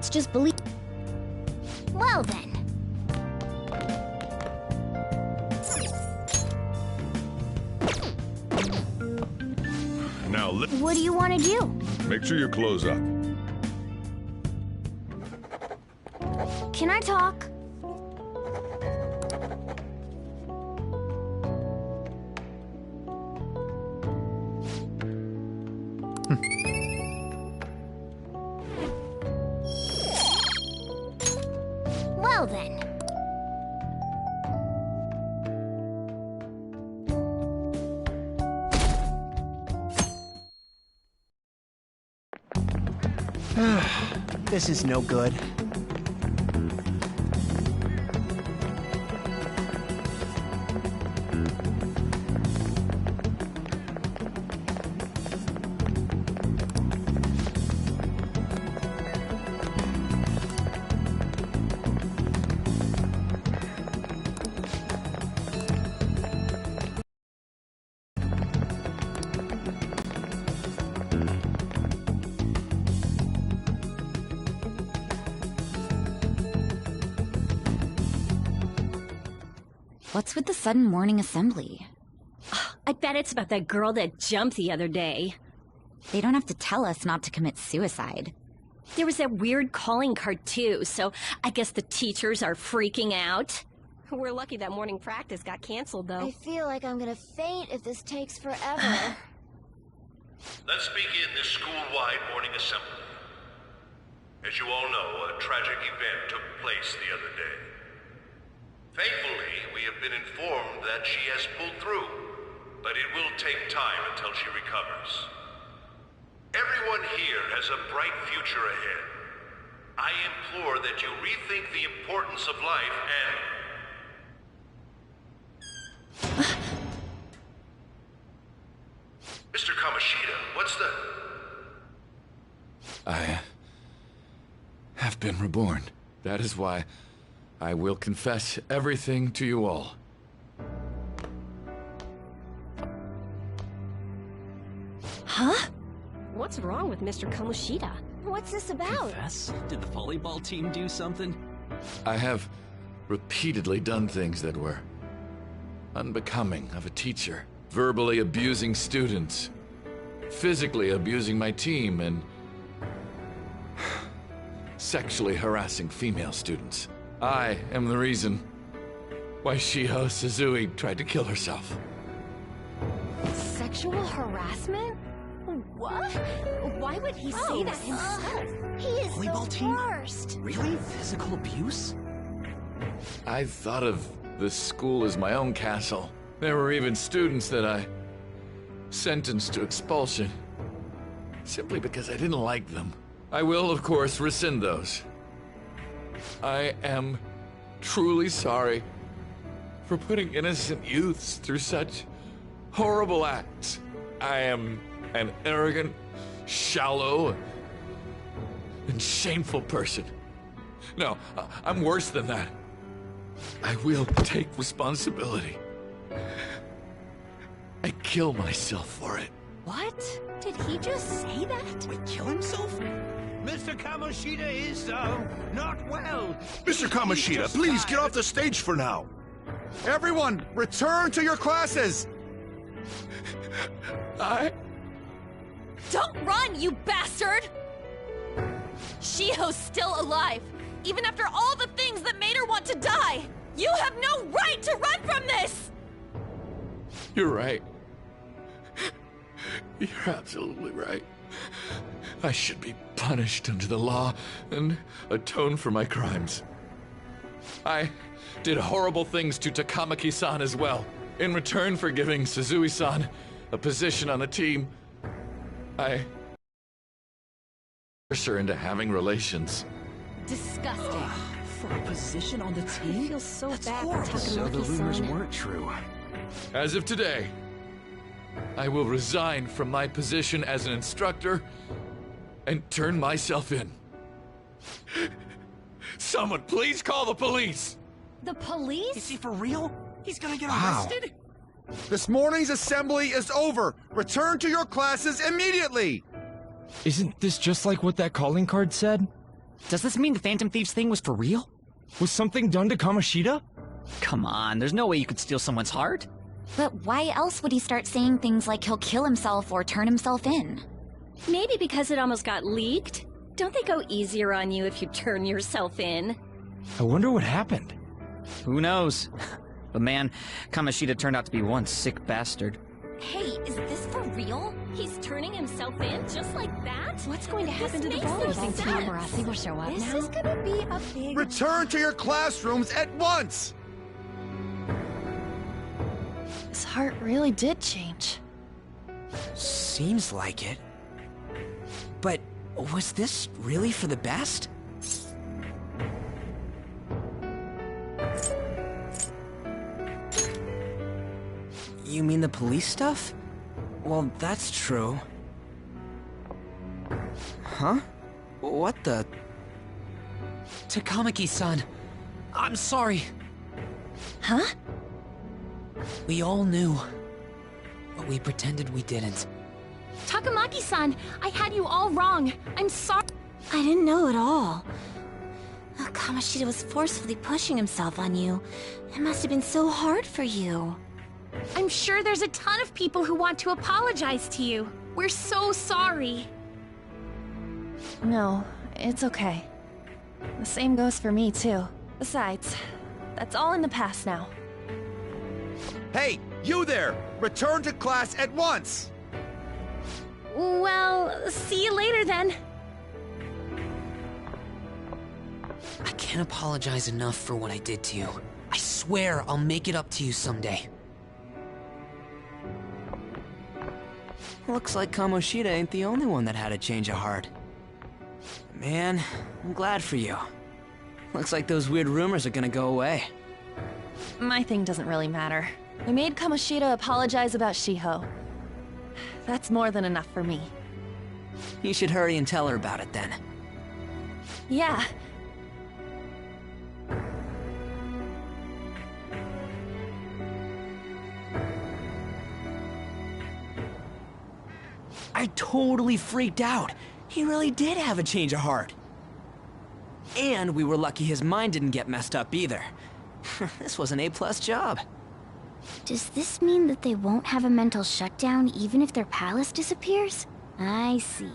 It's just believe. Well then. Now, what do you want to do? make sure your clothes up. Can I talk? Well then. This is no good. What's with the sudden morning assembly? I bet it's about that girl that jumped the other day. They don't have to tell us not to commit suicide. There was that weird calling card too, so I guess the teachers are freaking out. We're lucky that morning practice got canceled, though. I feel like I'm gonna faint if this takes forever. Let's begin this school-wide morning assembly. As you all know, a tragic event took place the other day. Thankfully, we have been informed that she has pulled through, but it will take time until she recovers. Everyone here has a bright future ahead. I implore that you rethink the importance of life and... Mr. Kamoshida, what's the... I have been reborn. That is why I will confess everything to you all. Huh? What's wrong with Mr. Kamoshida? What's this about? Confess? Did the volleyball team do something? I have repeatedly done things that were unbecoming of a teacher. Verbally abusing students, physically abusing my team, and sexually harassing female students. I am the reason why Shiho Suzui tried to kill herself. Sexual harassment? What? Why would he say that himself? He is Volleyball the team? worst. Really? Physical abuse? I thought of the school as my own castle. There were even students that I sentenced to expulsion, simply because I didn't like them. I will, of course, rescind those. I am truly sorry for putting innocent youths through such horrible acts. I am an arrogant, shallow, and shameful person. No, I'm worse than that. I will take responsibility. I kill myself for it. What? Did he just say that? Wait, kill himself? Mr. Kamoshida is, not well. Mr. Kamoshida, please get off the stage for now. Everyone, return to your classes! Don't run, you bastard! Shiho's still alive, even after all the things that made her want to die! You have no right to run from this! You're right. You're absolutely right. I should be punished under the law and atone for my crimes. I did horrible things to Takamaki-san as well. In return for giving Suzui-san a position on the team, I forced her into having relations. Disgusting. For a position on the team? I feel so That's bad for horrible. So the rumors Takamaki-san. weren't true. As of today, I will resign from my position as an instructor and turn myself in. Someone please call the police! The police? Is he for real? He's gonna get Wow. arrested? This morning's assembly is over. Return to your classes immediately! Isn't this just like what that calling card said? Does this mean the Phantom Thieves thing was for real? Was something done to Kamoshida? Come on, there's no way you could steal someone's heart. But why else would he start saying things like he'll kill himself or turn himself in? Maybe because it almost got leaked? Don't they go easier on you if you turn yourself in? I wonder what happened. Who knows? But man, Kamoshida turned out to be one sick bastard. Hey, is this for real? He's turning himself in just like that? What's going to happen to the This makes no volleyball sense. team? Marassi will show up This now. is gonna be a big... Return to your classrooms at once! His heart really did change. Seems like it. But was this really for the best? You mean the police stuff? Well, that's true. Huh? What the? Takamaki-san, I'm sorry. Huh? We all knew, but we pretended we didn't. Takamaki-san, I had you all wrong. I'm sorry. I didn't know at all. Kamoshida was forcefully pushing himself on you. It must have been so hard for you. I'm sure there's a ton of people who want to apologize to you. We're so sorry. No, it's okay. The same goes for me, too. Besides, that's all in the past now. Hey, you there! Return to class at once! Well, see you later then. I can't apologize enough for what I did to you. I swear I'll make it up to you someday. Looks like Kamoshida ain't the only one that had a change of heart. Man, I'm glad for you. Looks like those weird rumors are gonna go away. My thing doesn't really matter. We made Kamoshida apologize about Shiho. That's more than enough for me. You should hurry and tell her about it then. Yeah. I totally freaked out. He really did have a change of heart. And we were lucky his mind didn't get messed up either. This was an A+ job. Does this mean that they won't have a mental shutdown even if their palace disappears? I see.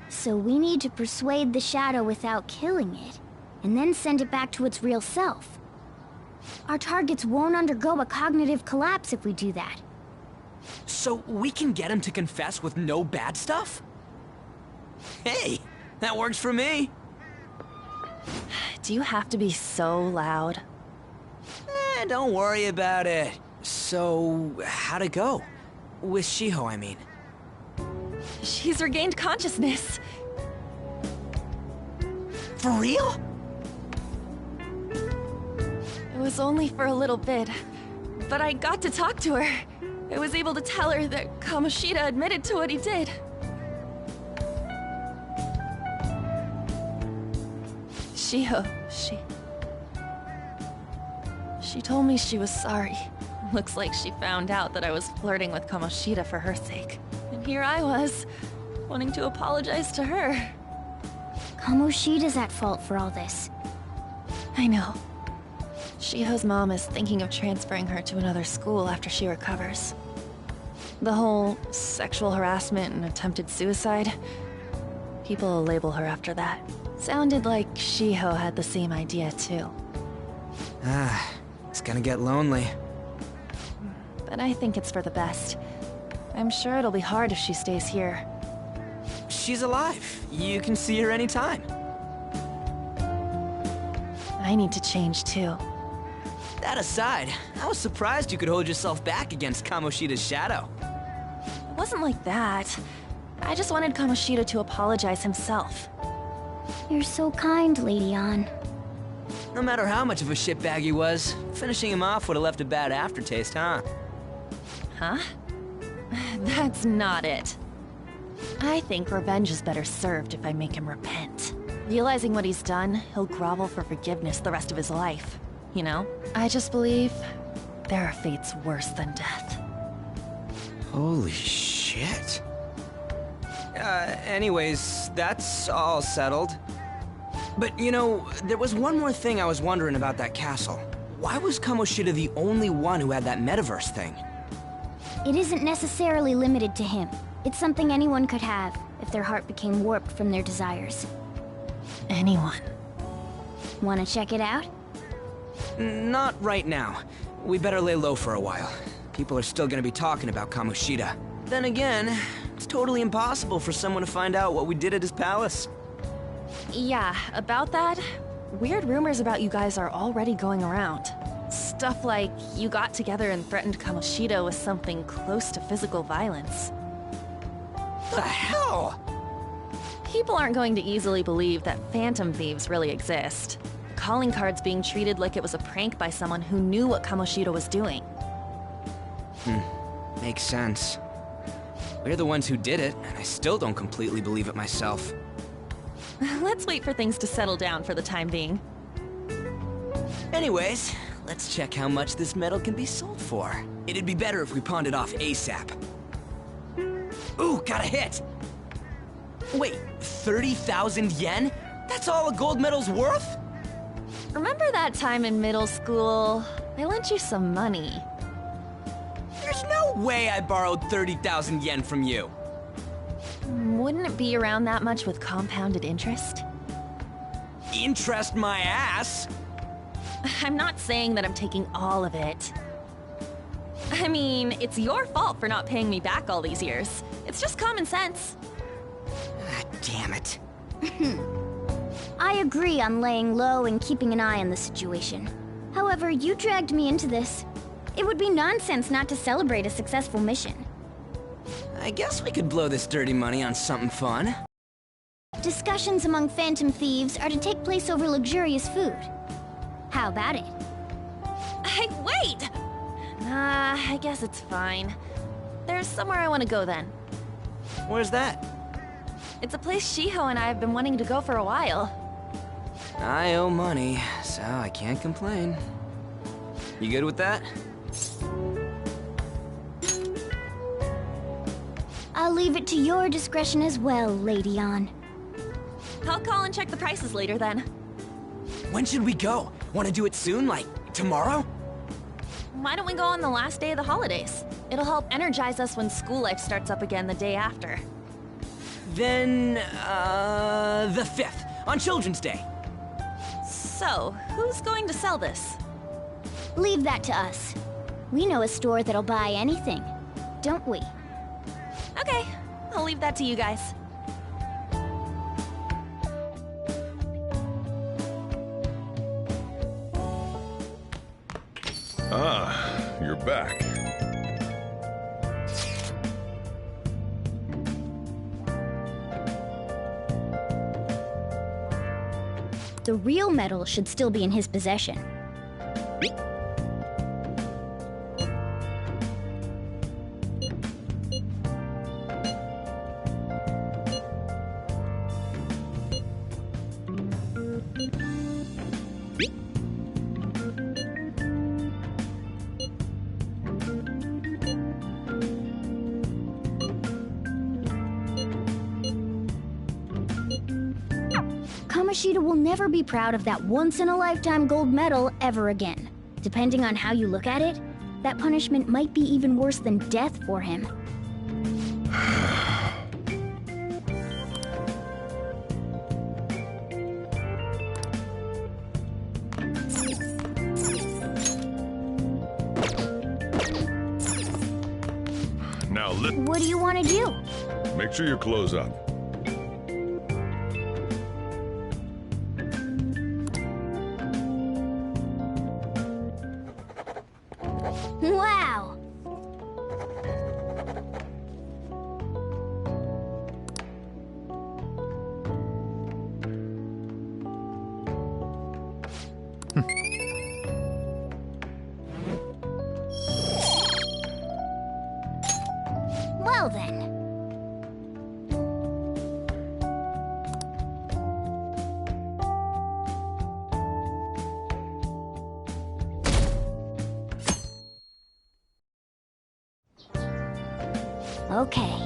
So we need to persuade the shadow without killing it, and then send it back to its real self. Our targets won't undergo a cognitive collapse if we do that. So we can get him to confess with no bad stuff? Hey, that works for me. Do you have to be so loud? Don't worry about it. So, how'd it go? With Shiho, I mean. She's regained consciousness. For real? It was only for a little bit, but I got to talk to her. I was able to tell her that Kamoshida admitted to what he did. Shiho, She told me she was sorry. Looks like she found out that I was flirting with Kamoshida for her sake. And here I was, wanting to apologize to her. Kamoshida's at fault for all this. I know. Shiho's mom is thinking of transferring her to another school after she recovers. The whole sexual harassment and attempted suicide, people will label her after that. Sounded like Shiho had the same idea too. It's gonna get lonely. But I think it's for the best. I'm sure it'll be hard if she stays here. She's alive. You can see her anytime. I need to change too. That aside, I was surprised you could hold yourself back against Kamoshida's shadow. It wasn't like that. I just wanted Kamoshida to apologize himself. You're so kind, Lady Ann. No matter how much of a shitbag he was, finishing him off would have left a bad aftertaste, huh? Huh? That's not it. I think revenge is better served if I make him repent. Realizing what he's done, he'll grovel for forgiveness the rest of his life. You know? I just believe there are fates worse than death. Holy shit. Anyways, that's all settled. But, you know, there was one more thing I was wondering about that castle. Why was Kamoshida the only one who had that metaverse thing? It isn't necessarily limited to him. It's something anyone could have, if their heart became warped from their desires. Anyone. Wanna check it out? Not right now. We better lay low for a while. People are still gonna be talking about Kamoshida. Then again, it's totally impossible for someone to find out what we did at his palace. Yeah, about that, weird rumors about you guys are already going around. Stuff like you got together and threatened Kamoshida with something close to physical violence. The hell? People aren't going to easily believe that phantom thieves really exist. Calling cards being treated like it was a prank by someone who knew what Kamoshida was doing. Makes sense. We're the ones who did it, and I still don't completely believe it myself. Let's wait for things to settle down for the time being. Anyways, let's check how much this metal can be sold for. It'd be better if we pawned it off ASAP. Ooh, got a hit! Wait, 30,000 yen? That's all a gold medal's worth? Remember that time in middle school? I lent you some money. There's no way I borrowed 30,000 yen from you. Wouldn't it be around that much with compounded interest? Interest my ass? I'm not saying that I'm taking all of it. I mean, it's your fault for not paying me back all these years. It's just common sense. Ah, damn it. I agree on laying low and keeping an eye on the situation. However, you dragged me into this. It would be nonsense not to celebrate a successful mission. I guess we could blow this dirty money on something fun. Discussions among phantom thieves are to take place over luxurious food. How about it? Hey, wait! I guess it's fine. There's somewhere I want to go then. Where's that? It's a place Shiho and I have been wanting to go for a while. I owe money, so I can't complain. You good with that? I'll leave it to your discretion as well, Lady Ann. I'll call and check the prices later then. When should we go? Want to do it soon, like tomorrow? Why don't we go on the last day of the holidays? It'll help energize us when school life starts up again the day after. Then, the 5th, on Children's Day. So, who's going to sell this? Leave that to us. We know a store that'll buy anything, don't we? Okay, I'll leave that to you guys. Ah, you're back. The real medal should still be in his possession. Kamoshida will never be proud of that once-in-a-lifetime gold medal ever again. Depending on how you look at it, that punishment might be even worse than death for him. Now, what do you want to do? make sure you close up. Wow! Well then. Okay.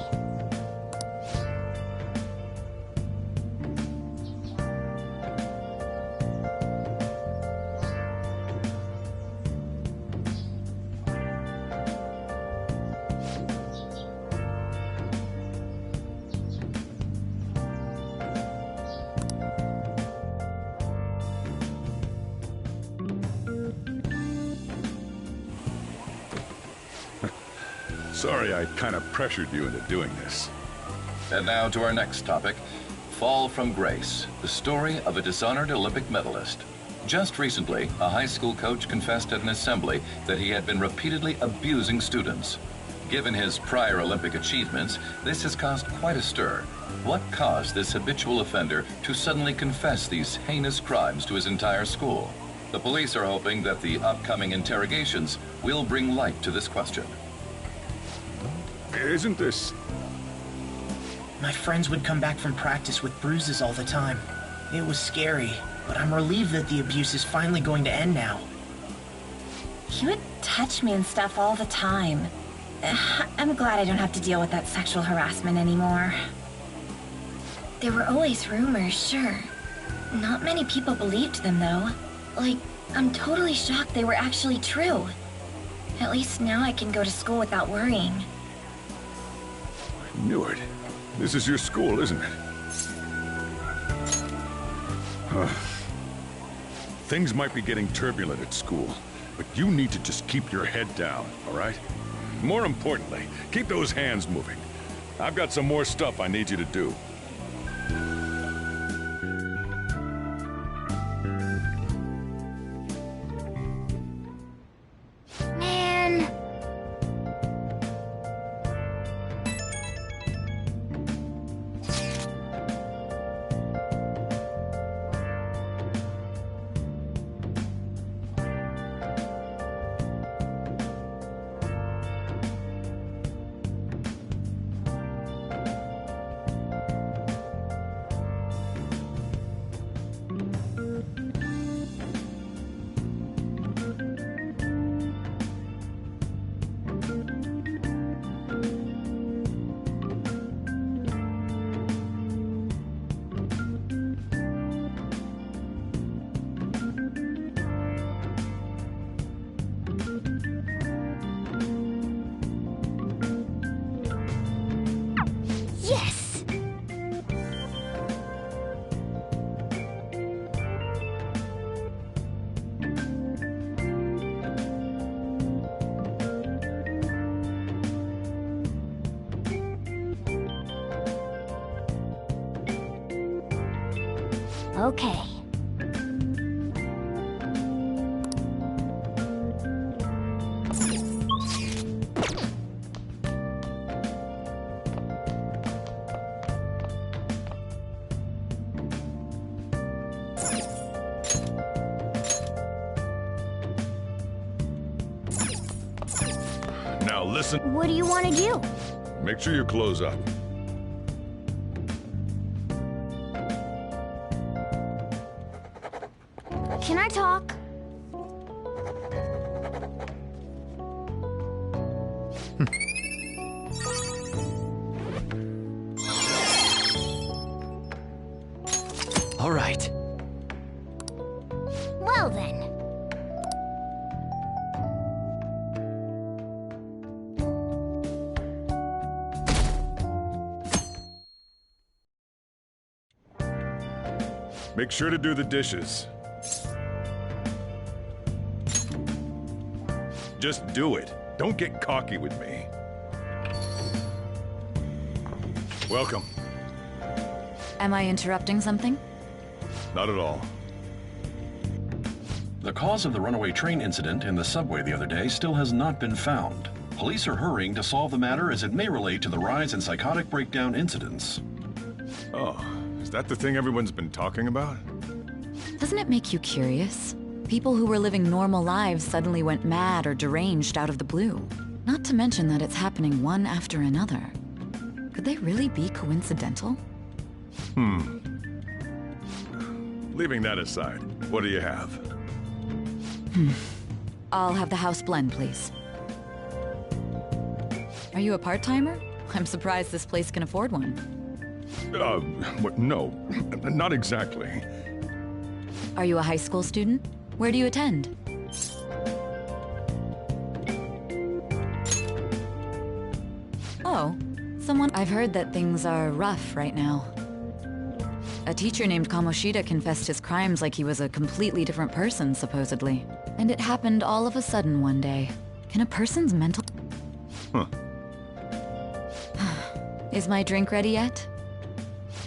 Sorry I kind of pressured you into doing this. And now to our next topic, Fall from Grace, the story of a dishonored Olympic medalist. Just recently, a high school coach confessed at an assembly that he had been repeatedly abusing students. Given his prior Olympic achievements, this has caused quite a stir. What caused this habitual offender to suddenly confess these heinous crimes to his entire school? The police are hoping that the upcoming interrogations will bring light to this question. Isn't this... My friends would come back from practice with bruises all the time. It was scary, but I'm relieved that the abuse is finally going to end now. He would touch me and stuff all the time. I'm glad I don't have to deal with that sexual harassment anymore. There were always rumors, sure. Not many people believed them, though. Like, I'm totally shocked they were actually true. At least now I can go to school without worrying. I knew it. This is your school, isn't it? Things might be getting turbulent at school, but you need to just keep your head down, all right? More importantly, keep those hands moving. I've got some more stuff I need you to do. Man. Yes! Okay. Now listen. What do you want to do? Make sure you close up. Can I talk? All right. Well then. Make sure to do the dishes. Just do it. Don't get cocky with me. Welcome. Am I interrupting something? Not at all. The cause of the runaway train incident in the subway the other day still has not been found. Police are hurrying to solve the matter as it may relate to the rise in psychotic breakdown incidents. Oh, is that the thing everyone's been talking about? Doesn't it make you curious? People who were living normal lives suddenly went mad or deranged out of the blue. Not to mention that it's happening one after another. Could they really be coincidental? Leaving that aside, what do you have? I'll have the house blend, please. Are you a part-timer? I'm surprised this place can afford one. No, not exactly. Are you a high school student? Where do you attend? Oh, someone... I've heard that things are rough right now. A teacher named Kamoshida confessed his crimes like he was a completely different person, supposedly. And it happened all of a sudden one day. Can a person's mental... Huh. Is my drink ready yet?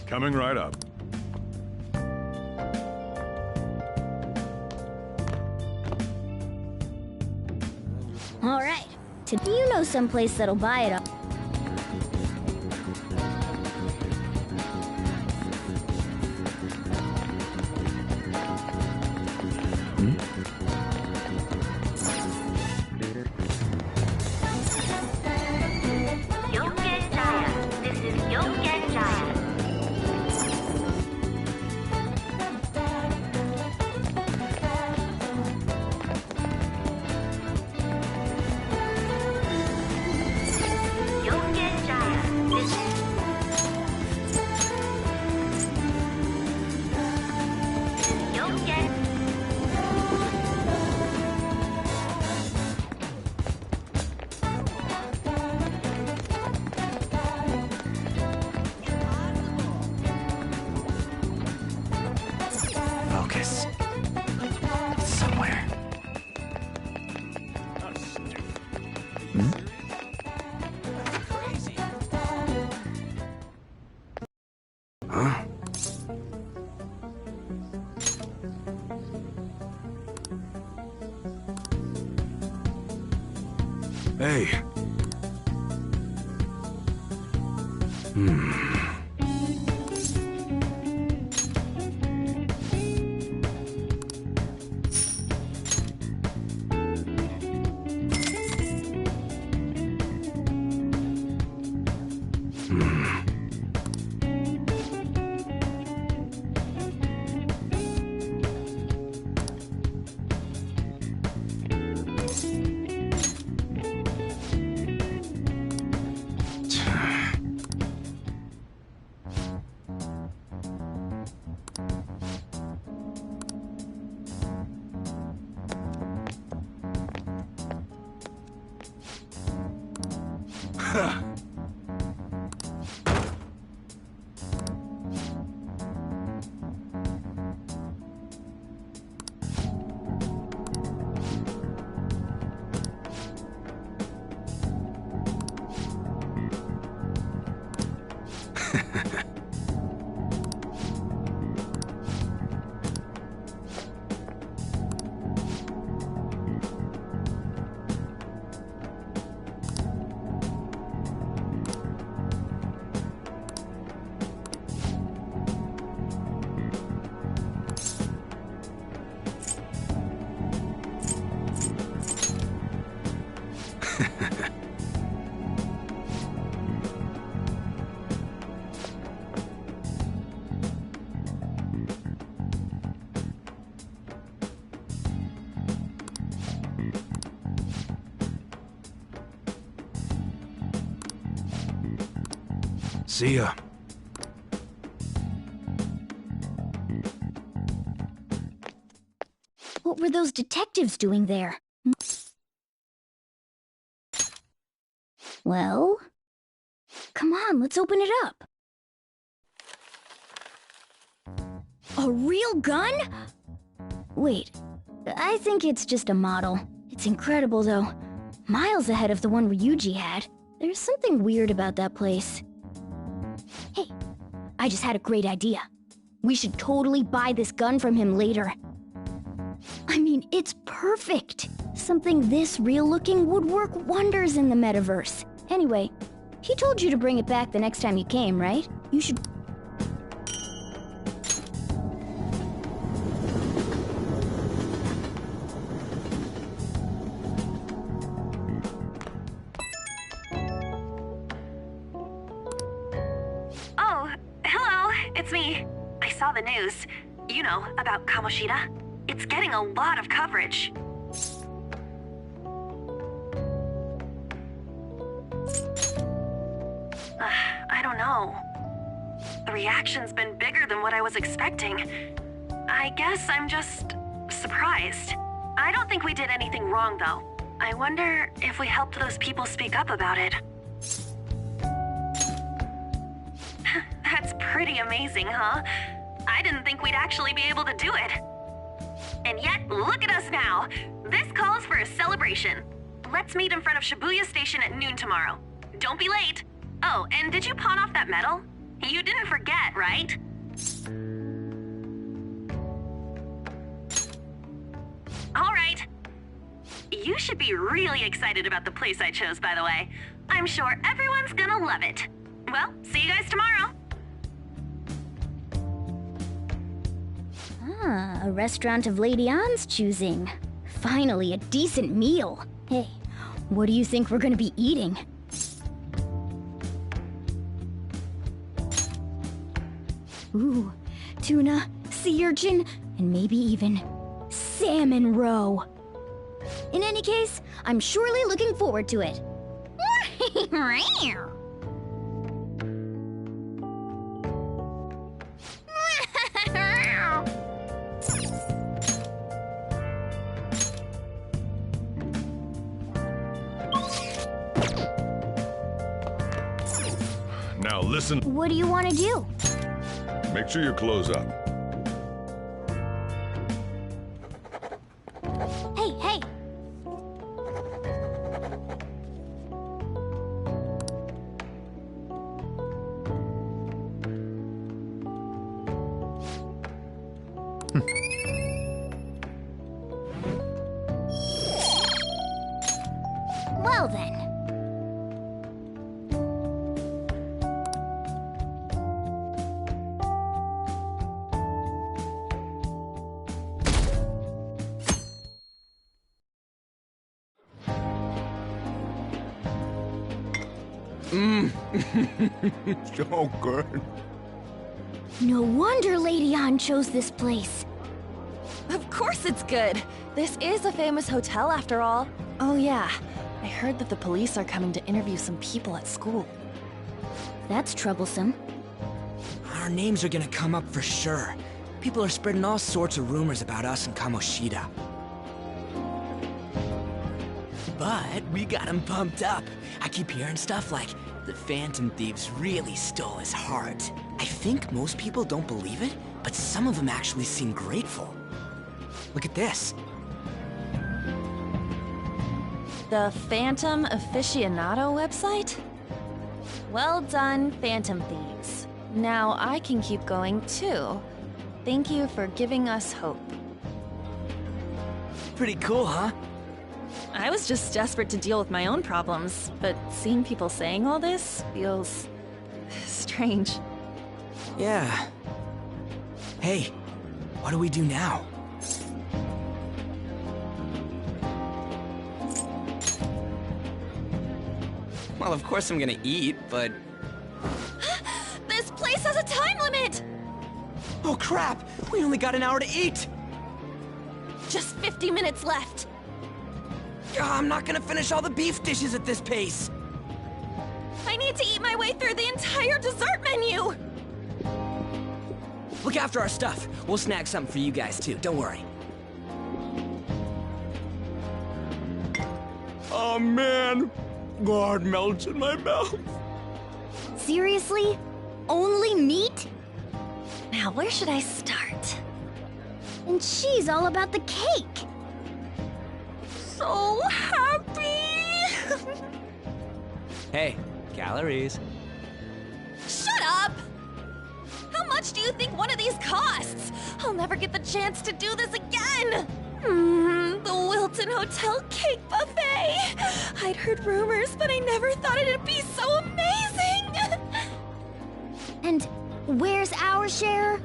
Coming right up. All right. You know someplace that'll buy it up. Focus. It's somewhere. Huh? Hey. See ya. What were those detectives doing there? Well? Come on, let's open it up. A real gun? Wait, I think it's just a model. It's incredible, though. Miles ahead of the one Ryuji had. There's something weird about that place. Hey, I just had a great idea. We should totally buy this gun from him later. I mean, it's perfect. Something this real-looking would work wonders in the metaverse. Anyway, he told you to bring it back the next time you came, right? You should... Oh, hello, it's me. I saw the news. You know, about Kamoshida. It's getting a lot of coverage. I don't know. The reaction's been bigger than what I was expecting. I guess I'm just surprised. I don't think we did anything wrong, though. I wonder if we helped those people speak up about it. That's pretty amazing, huh? I didn't think we'd actually be able to do it. And yet, look at us now. This calls for a celebration. Let's meet in front of Shibuya Station at noon tomorrow. Don't be late. Oh, and did you pawn off that medal? You didn't forget, right? All right. You should be really excited about the place I chose, by the way. I'm sure everyone's gonna love it. Well, see you guys tomorrow. Ah, a restaurant of Lady Ann's choosing. Finally, a decent meal. Hey, what do you think we're gonna be eating? Ooh, tuna, sea urchin, and maybe even salmon roe. In any case, I'm surely looking forward to it. Now listen. What do you want to do? Make sure you close up. Hey, hey! Well then. So good. No wonder Lady Ann chose this place. Of course it's good. This is a famous hotel after all. Oh yeah, I heard that the police are coming to interview some people at school. That's troublesome. Our names are gonna come up for sure. People are spreading all sorts of rumors about us and Kamoshida. But we got him pumped up. I keep hearing stuff like, the Phantom Thieves really stole his heart. I think most people don't believe it, but some of them actually seem grateful. Look at this. The Phantom Aficionado website? Well done, Phantom Thieves. Now I can keep going too. Thank you for giving us hope. Pretty cool, huh? I was just desperate to deal with my own problems, but seeing people saying all this feels strange. Yeah. Hey, what do we do now? Well, of course I'm gonna eat, but... This place has a time limit! Oh crap! We only got an hour to eat! Just 50 minutes left. I'm not gonna finish all the beef dishes at this pace! I need to eat my way through the entire dessert menu! Look after our stuff. We'll snag something for you guys too, don't worry. Oh man, God melts in my mouth. Seriously? Only meat? Now where should I start? And she's all about the cake. So happy! Hey, calories. Shut up! How much do you think one of these costs? I'll never get the chance to do this again! The Wilton Hotel Cake Buffet! I'd heard rumors, but I never thought it'd be so amazing! And where's our share?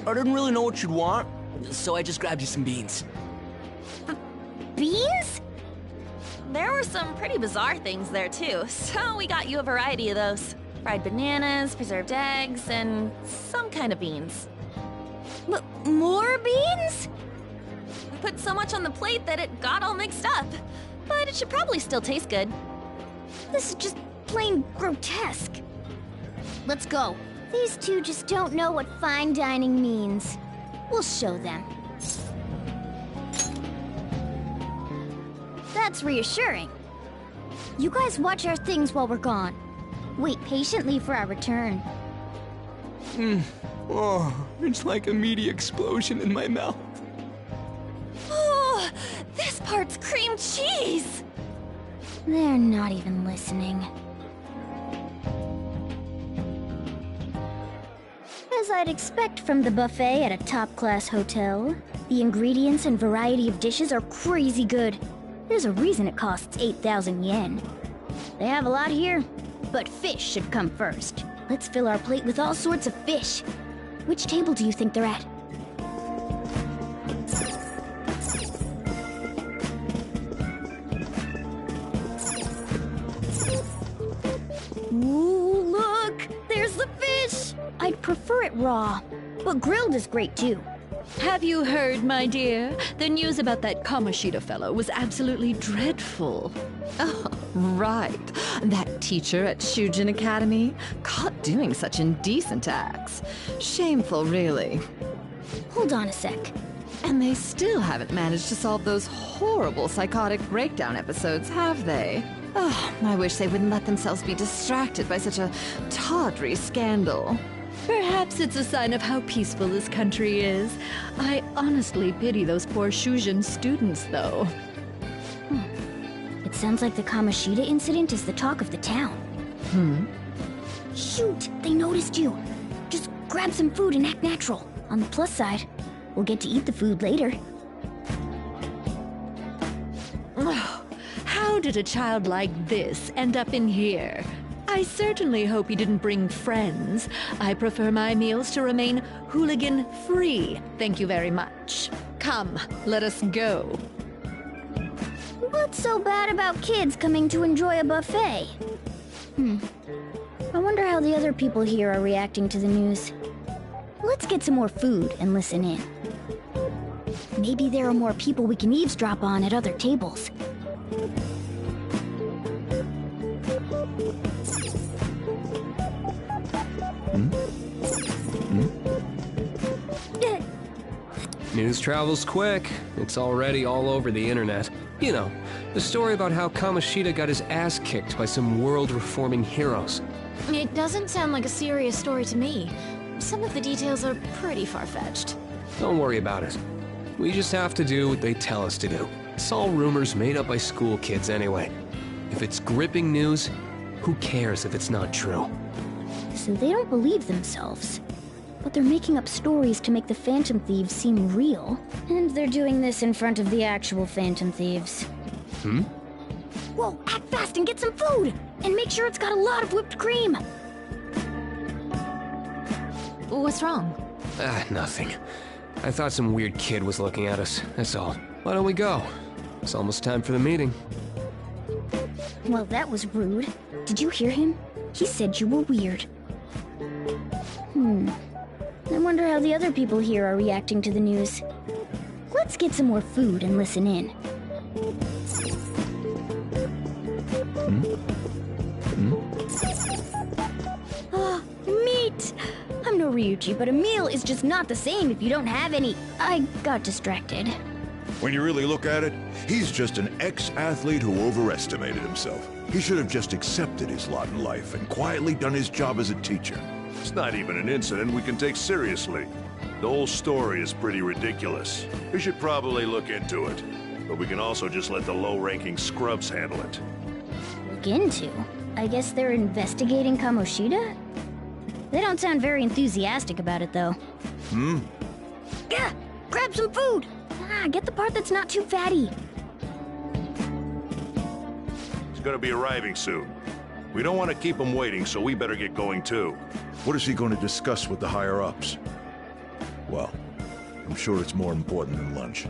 I didn't really know what you'd want, so I just grabbed you some beans. Beans? There were some pretty bizarre things there too, so we got you a variety of those. Fried bananas, preserved eggs, and some kind of beans. More beans? We put so much on the plate that it got all mixed up. But it should probably still taste good. This is just plain grotesque. Let's go. These two just don't know what fine dining means. We'll show them. That's reassuring. You guys watch our things while we're gone. Wait patiently for our return. Oh, it's like a meaty explosion in my mouth. Oh, this part's cream cheese! They're not even listening. I'd expect from the buffet at a top-class hotel. The ingredients and variety of dishes are crazy good. There's a reason it costs 8,000 yen. They have a lot here, but fish should come first. Let's fill our plate with all sorts of fish. Which table do you think they're at? Ooh, look! There's the fish! I'd prefer it raw, but grilled is great too. Have you heard, my dear? The news about that Kamoshida fellow was absolutely dreadful. Oh, right. That teacher at Shujin Academy, caught doing such indecent acts. Shameful, really. Hold on a sec. And they still haven't managed to solve those horrible psychotic breakdown episodes, have they? Oh, I wish they wouldn't let themselves be distracted by such a tawdry scandal. Perhaps it's a sign of how peaceful this country is. I honestly pity those poor Shujin students, though. It sounds like the Kamoshida incident is the talk of the town. Shoot! They noticed you! Just grab some food and act natural. On the plus side, we'll get to eat the food later. Oh, how did a child like this end up in here? I certainly hope he didn't bring friends. I prefer my meals to remain hooligan-free. Thank you very much. Come, let us go. What's so bad about kids coming to enjoy a buffet? I wonder how the other people here are reacting to the news. Let's get some more food and listen in. Maybe there are more people we can eavesdrop on at other tables. News travels quick. It's already all over the internet. You know, the story about how Kamoshida got his ass kicked by some world-reforming heroes. It doesn't sound like a serious story to me. Some of the details are pretty far-fetched. Don't worry about it. We just have to do what they tell us to do. It's all rumors made up by school kids anyway. If it's gripping news, who cares if it's not true? So they don't believe themselves. But they're making up stories to make the Phantom Thieves seem real. And they're doing this in front of the actual Phantom Thieves. Whoa, act fast and get some food! And make sure it's got a lot of whipped cream! What's wrong? Nothing. I thought some weird kid was looking at us, that's all. Why don't we go? It's almost time for the meeting. Well, that was rude. Did you hear him? He said you were weird. I wonder how the other people here are reacting to the news. Let's get some more food and listen in. Meat! I'm no Ryuji, but a meal is just not the same if you don't have any. I got distracted. When you really look at it, he's just an ex-athlete who overestimated himself. He should have just accepted his lot in life and quietly done his job as a teacher. It's not even an incident we can take seriously. The whole story is pretty ridiculous. We should probably look into it. But we can also just let the low-ranking scrubs handle it. Look into? I guess they're investigating Kamoshida? They don't sound very enthusiastic about it, though. Gah! Grab some food! Get the part that's not too fatty. He's gonna be arriving soon. We don't want to keep him waiting, so we better get going too. What is he going to discuss with the higher-ups? Well, I'm sure it's more important than lunch.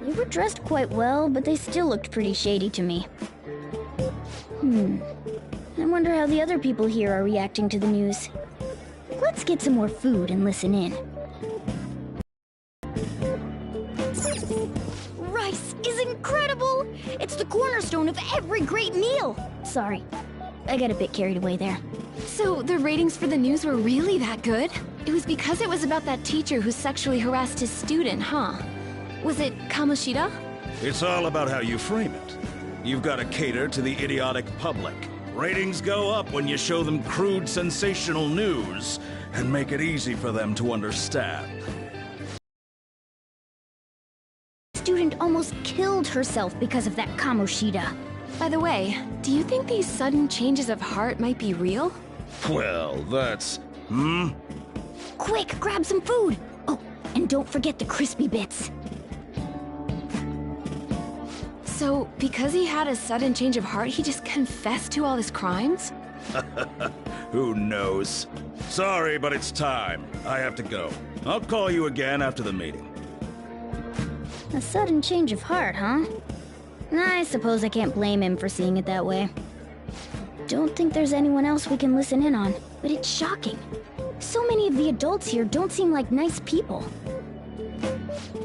They were dressed quite well, but they still looked pretty shady to me. I wonder how the other people here are reacting to the news. Let's get some more food and listen in. Rice is incredible! It's the cornerstone of every great meal! Sorry, I got a bit carried away there. So the ratings for the news were really that good? It was because it was about that teacher who sexually harassed his student, huh? Was it Kamoshida? It's all about how you frame it. You've got to cater to the idiotic public. Ratings go up when you show them crude, sensational news and make it easy for them to understand. Student almost killed herself because of that Kamoshida. By the way, do you think these sudden changes of heart might be real? Well, that's... Quick, grab some food! Oh, and don't forget the crispy bits. So, because he had a sudden change of heart, he just confessed to all his crimes? Who knows? Sorry, but it's time. I have to go. I'll call you again after the meeting. A sudden change of heart, huh? I suppose I can't blame him for seeing it that way. Don't think there's anyone else we can listen in on, but it's shocking. So many of the adults here don't seem like nice people.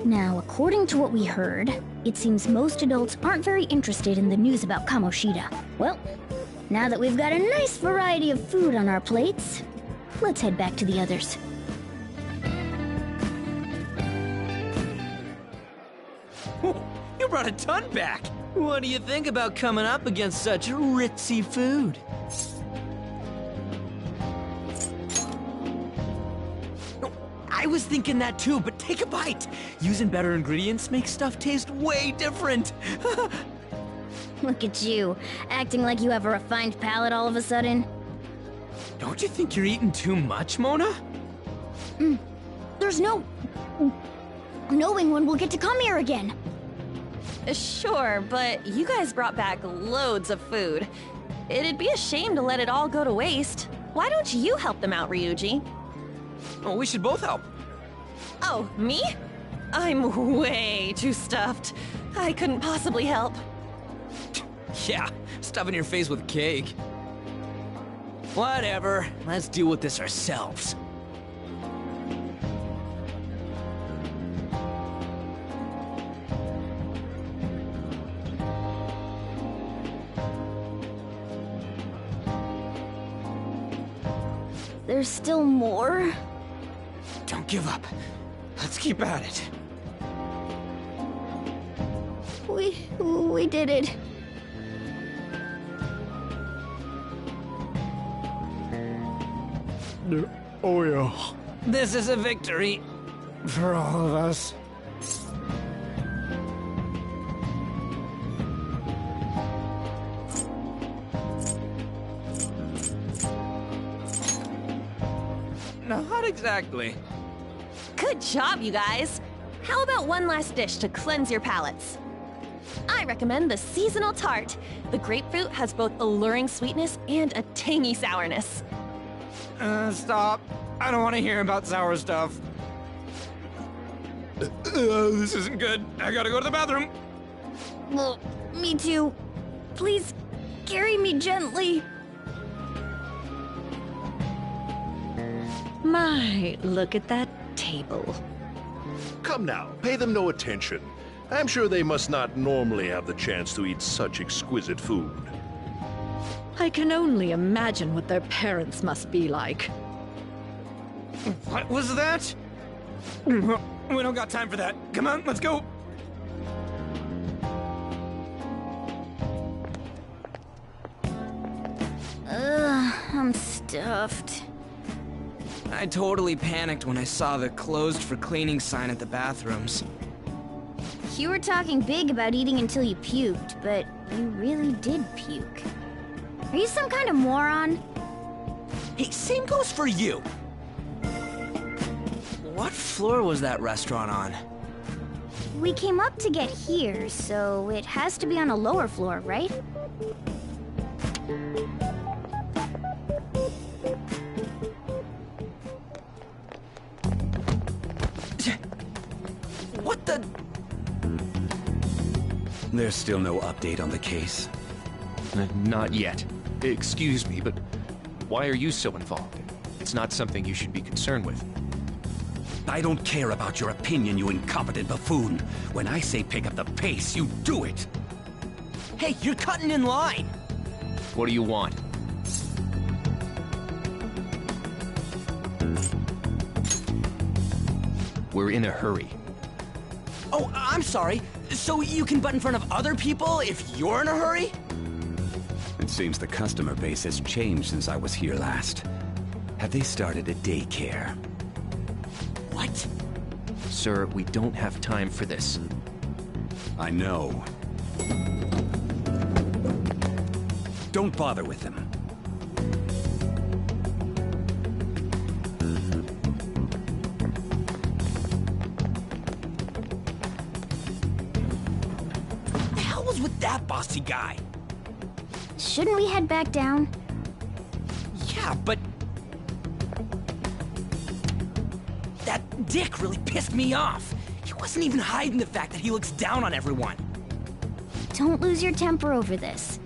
Now, according to what we heard, it seems most adults aren't very interested in the news about Kamoshida. Well, now that we've got a nice variety of food on our plates, let's head back to the others. You brought a ton back! What do you think about coming up against such ritzy food? I was thinking that too, but take a bite! Using better ingredients makes stuff taste way different! Look at you, acting like you have a refined palate all of a sudden. Don't you think you're eating too much, Mona? There's no knowing when we'll get to come here again. Sure, but you guys brought back loads of food. It'd be a shame to let it all go to waste. Why don't you help them out, Ryuji? Oh, we should both help. Oh, me? I'm way too stuffed. I couldn't possibly help. Yeah, stuffing your face with cake. Whatever, let's deal with this ourselves. There's still more? Don't give up. Let's keep at it. We did it. Oh yeah. This is a victory. For all of us. Not exactly. Good job, you guys. How about one last dish to cleanse your palates? I recommend the seasonal tart. The grapefruit has both alluring sweetness and a tangy sourness. Stop. I don't want to hear about sour stuff. This isn't good. I gotta go to the bathroom. Well, me too. Please, carry me gently. My, look at that table. Come now, pay them no attention. I'm sure they must not normally have the chance to eat such exquisite food. I can only imagine what their parents must be like. What was that? We don't got time for that. Come on, let's go. I'm stuffed. I totally panicked when I saw the closed for cleaning sign at the bathrooms. You were talking big about eating until you puked, but you really did puke. Are you some kind of moron? Hey, same goes for you! What floor was that restaurant on? We came up to get here, so it has to be on a lower floor, right? What the... There's still no update on the case. Not yet. Excuse me, but why are you so involved? It's not something you should be concerned with. I don't care about your opinion, you incompetent buffoon. When I say pick up the pace, you do it. Hey, you're cutting in line! What do you want? We're in a hurry. Oh, I'm sorry. So you can butt in front of other people if you're in a hurry? It seems the customer base has changed since I was here last. Have they started a daycare? What? Sir, we don't have time for this. I know. Don't bother with them. hell's with that bossy guy? Shouldn't we head back down? Yeah, but... that dick really pissed me off. He wasn't even hiding the fact that he looks down on everyone. Don't lose your temper over this.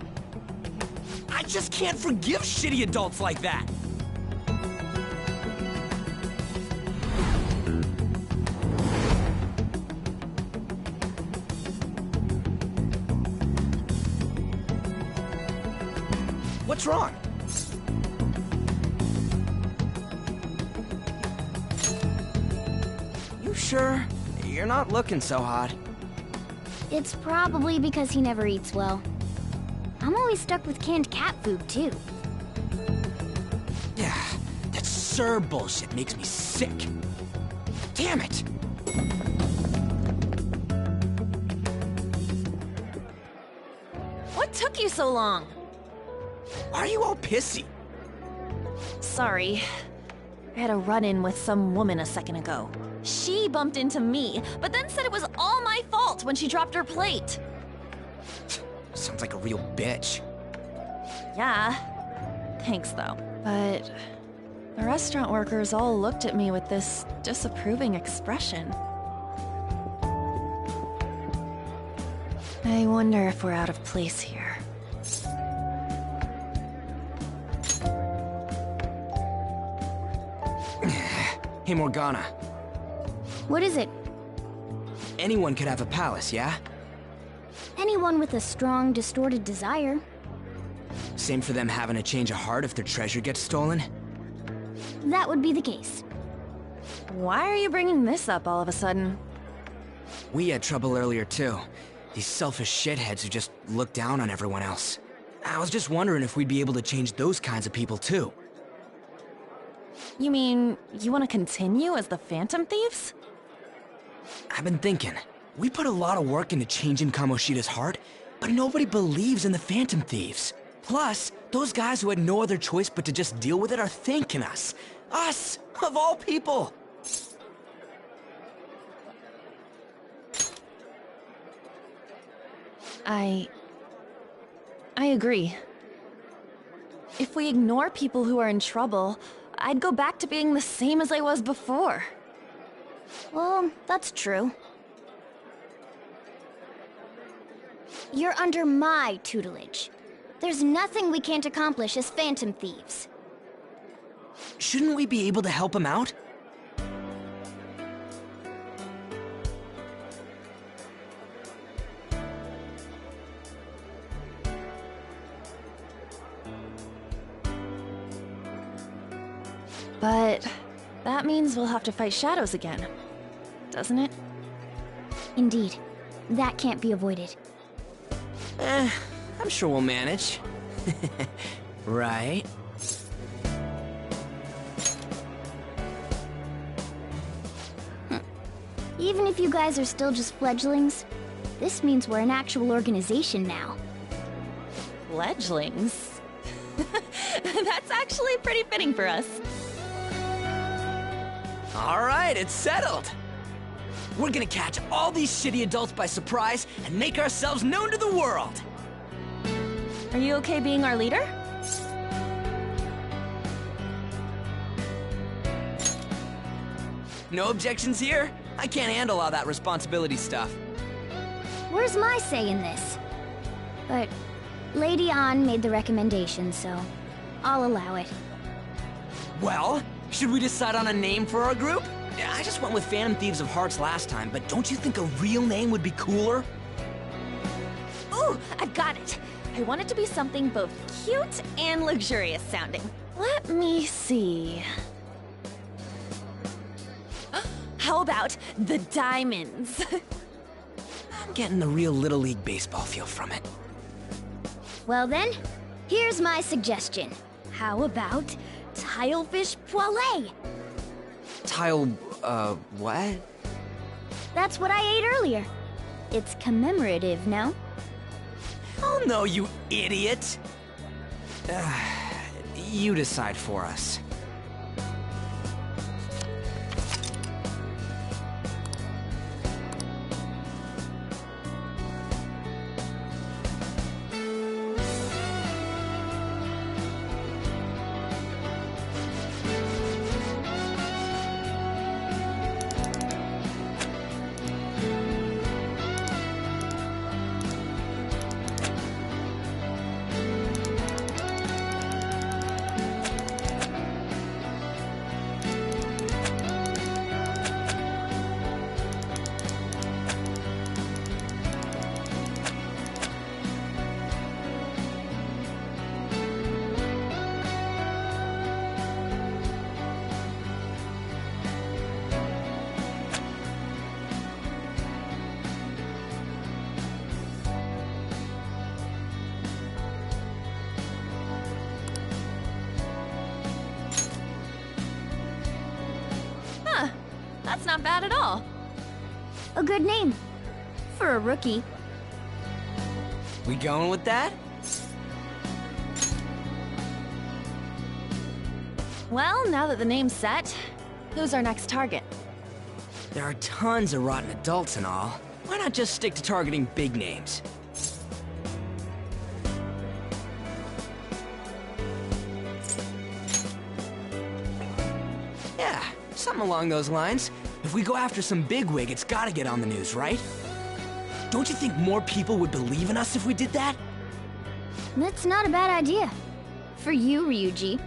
I just can't forgive shitty adults like that. What's wrong? You sure? You're not looking so hot. It's probably because he never eats well. I'm always stuck with canned cat food, too. Yeah, that Sir bullshit makes me sick. Damn it! What took you so long? Why are you all pissy? Sorry. I had a run-in with some woman a second ago. She bumped into me, but then said it was all my fault when she dropped her plate. Sounds like a real bitch. Yeah. Thanks, though. But the restaurant workers all looked at me with this disapproving expression. I wonder if we're out of place here. Hey, Morgana. What is it? Anyone could have a palace, yeah? Anyone with a strong, distorted desire. Same for them having a change of heart if their treasure gets stolen? That would be the case. Why are you bringing this up all of a sudden? We had trouble earlier, too. These selfish shitheads who just look down on everyone else. I was just wondering if we'd be able to change those kinds of people, too. You mean, you want to continue as the Phantom Thieves? I've been thinking. We put a lot of work into changing Kamoshida's heart, but nobody believes in the Phantom Thieves. Plus, those guys who had no other choice but to just deal with it are thanking us. Us, of all people! I agree. If we ignore people who are in trouble, I'd go back to being the same as I was before. Well, that's true. You're under my tutelage. There's nothing we can't accomplish as Phantom Thieves. Shouldn't we be able to help him out? But that means we'll have to fight shadows again, doesn't it? Indeed. That can't be avoided. I'm sure we'll manage. Right? Even if you guys are still just fledglings, this means we're an actual organization now. Fledglings? That's actually pretty fitting for us. All right, it's settled. We're gonna catch all these shitty adults by surprise and make ourselves known to the world. Are you okay being our leader? No objections here? I can't handle all that responsibility stuff. Where's my say in this? But Lady An made the recommendation, so I'll allow it. Well, should we decide on a name for our group? I just went with Phantom Thieves of Hearts last time, but don't you think a real name would be cooler? Ooh, I've got it. I want it to be something both cute and luxurious sounding. Let me see. How about the Diamonds? I'm getting the real Little League Baseball feel from it. Well then, here's my suggestion. How about Tilefish Poêlée? What? That's what I ate earlier. It's commemorative, no? Oh no, you idiot! You decide for us. not bad at all. A good name. For a rookie. We going with that? Well, now that the name's set, who's our next target? There are tons of rotten adults and all. Why not just stick to targeting big names? Yeah, something along those lines. If we go after some bigwig, it's gotta get on the news, right? Don't you think more people would believe in us if we did that? That's not a bad idea. For you, Ryuji.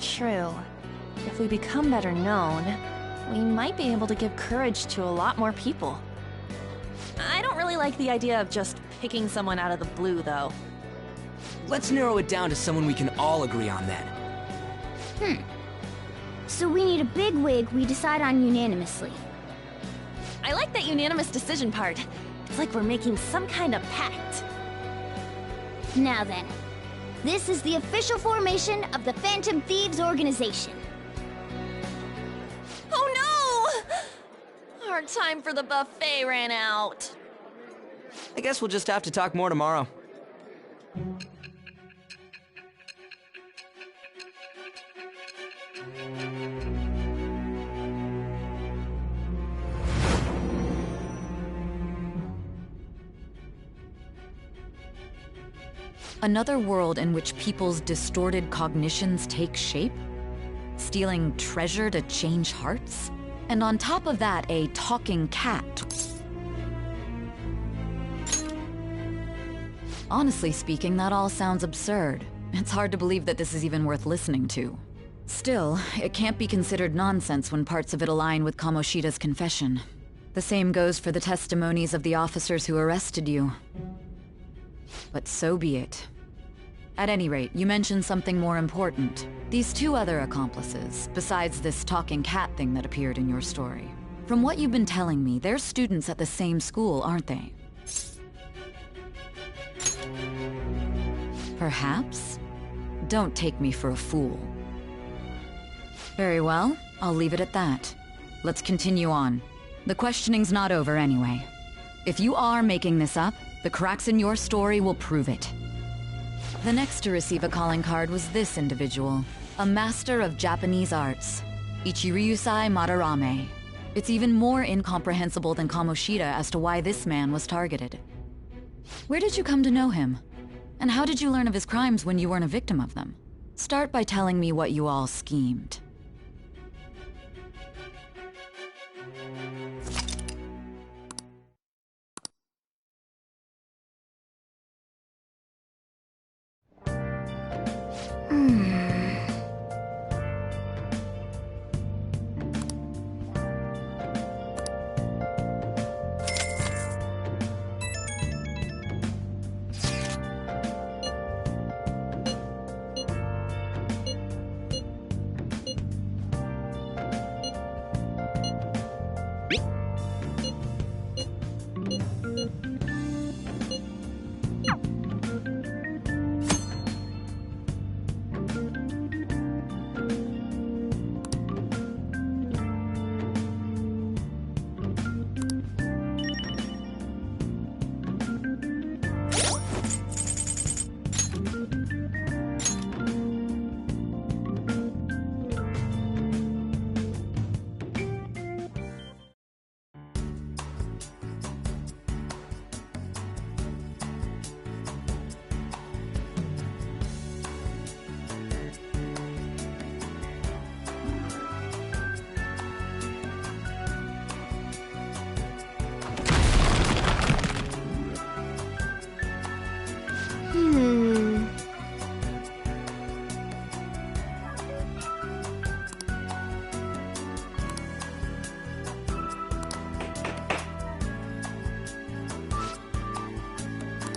True. If we become better known, we might be able to give courage to a lot more people. I don't really like the idea of just picking someone out of the blue, though. Let's narrow it down to someone we can all agree on then. So we need a big wig we decide on unanimously. I like that unanimous decision part. It's like we're making some kind of pact. Now then, this is the official formation of the Phantom Thieves organization. Oh no! Our time for the buffet ran out. I guess we'll just have to talk more tomorrow. Another world in which people's distorted cognitions take shape? Stealing treasure to change hearts? And on top of that, a talking cat. Honestly speaking, that all sounds absurd. It's hard to believe that this is even worth listening to. Still, it can't be considered nonsense when parts of it align with Kamoshida's confession. The same goes for the testimonies of the officers who arrested you. But so be it. At any rate, you mentioned something more important. These two other accomplices, besides this talking cat thing that appeared in your story. From what you've been telling me, they're students at the same school, aren't they? Perhaps? Don't take me for a fool. Very well, I'll leave it at that. Let's continue on. The questioning's not over anyway. If you are making this up, the cracks in your story will prove it. The next to receive a calling card was this individual, a master of Japanese arts, Ichiryusai Madarame. It's even more incomprehensible than Kamoshida as to why this man was targeted. Where did you come to know him? And how did you learn of his crimes when you weren't a victim of them? Start by telling me what you all schemed.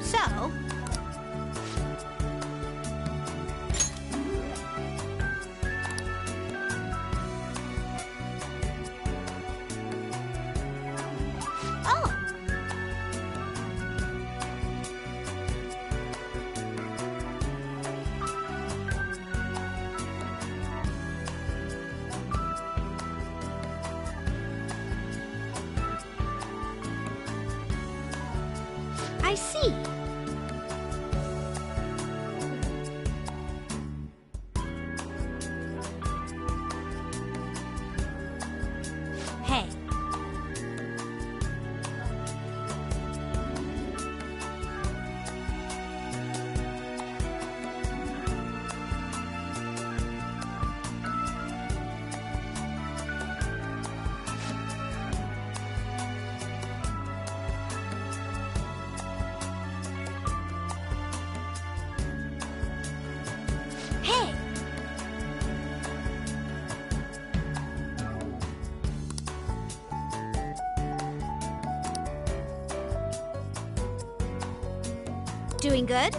So, I see. Hey. Hey! Doing good?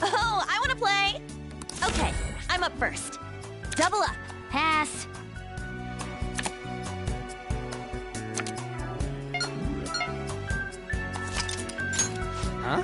Oh, I want to play! Okay, I'm up first. Double up. Pass. Huh?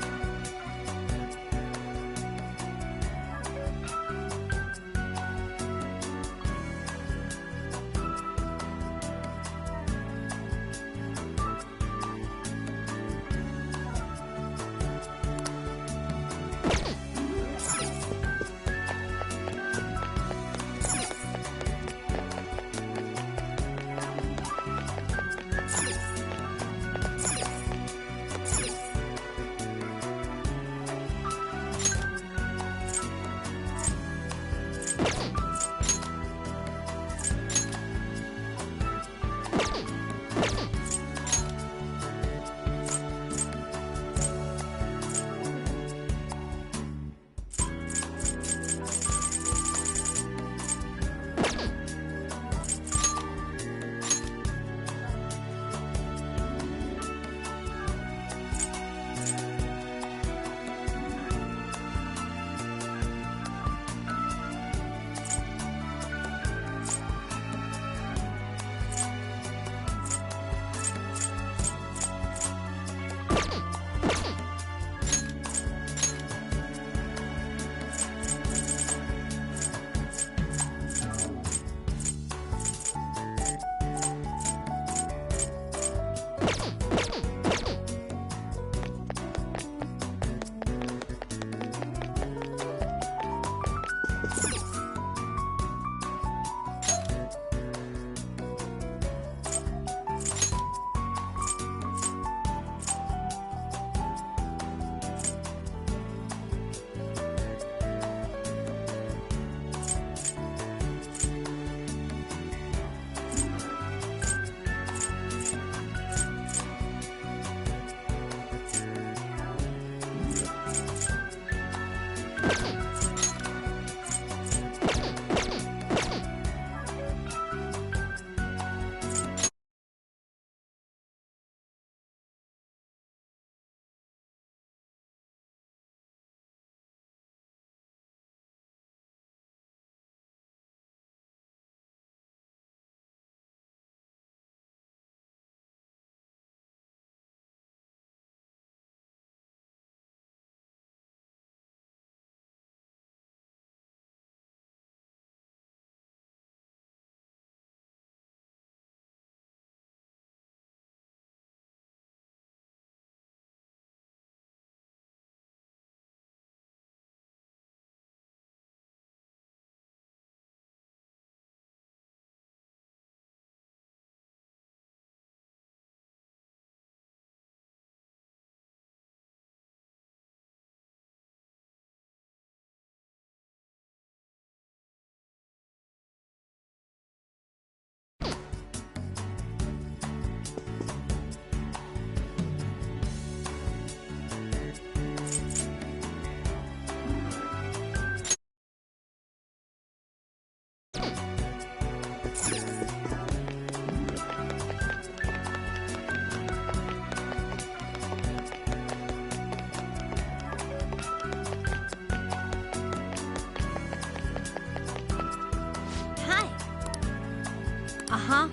Uh-huh.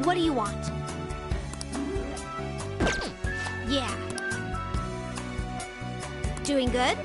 What do you want? Yeah. Doing good?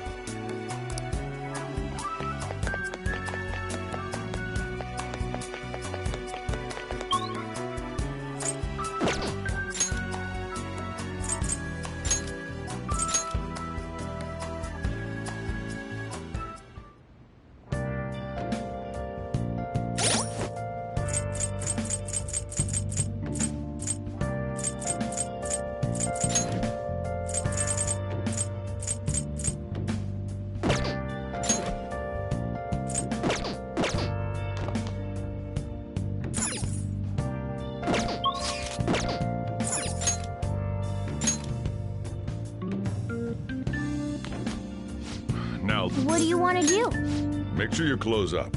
Now, What do you want to do? make sure you close up.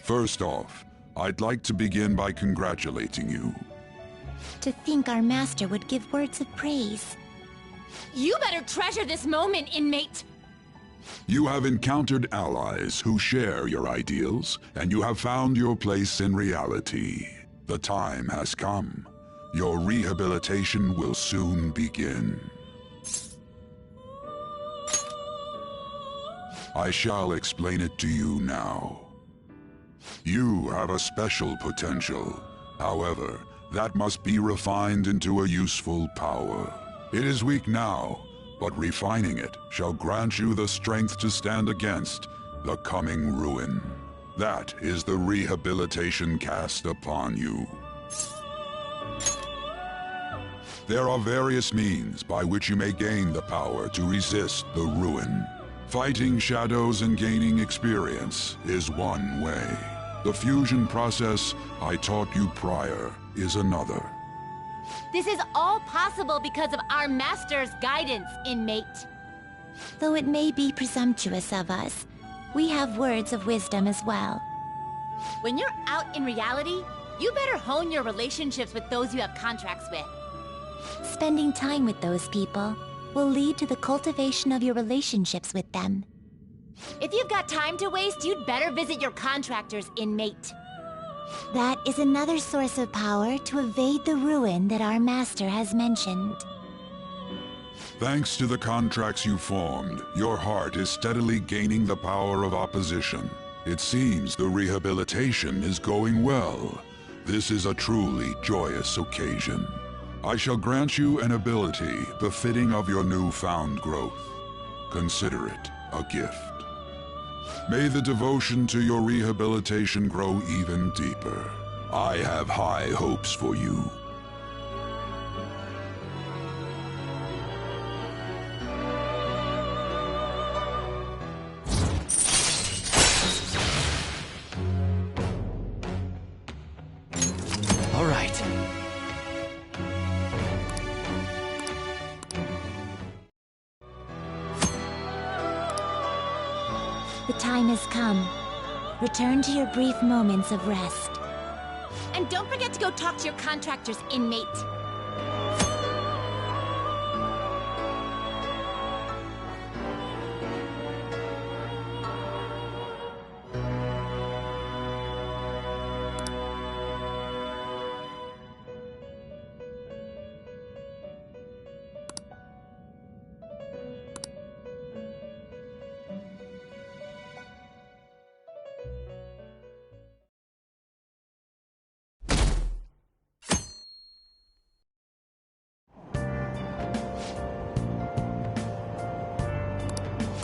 First off, I'd like to begin by congratulating you. To think our master would give words of praise. You better treasure this moment, inmate! You have encountered allies who share your ideals, and you have found your place in reality. The time has come. Your rehabilitation will soon begin. I shall explain it to you now. You have a special potential. However, that must be refined into a useful power. It is weak now, but refining it shall grant you the strength to stand against the coming ruin. That is the rehabilitation cast upon you. There are various means by which you may gain the power to resist the ruin. Fighting shadows and gaining experience is one way. The fusion process I taught you prior is another. This is all possible because of our master's guidance, inmate. Though it may be presumptuous of us, we have words of wisdom as well. When you're out in reality, you better hone your relationships with those you have contracts with. Spending time with those people will lead to the cultivation of your relationships with them. If you've got time to waste, you'd better visit your contractors, inmate. That is another source of power to evade the ruin that our master has mentioned. Thanks to the contracts you formed, your heart is steadily gaining the power of opposition. It seems the rehabilitation is going well. This is a truly joyous occasion. I shall grant you an ability befitting of your newfound growth. Consider it a gift. May the devotion to your rehabilitation grow even deeper. I have high hopes for you. All right. The time has come. Return to your brief moments of rest. And don't forget to go talk to your contractor's inmate.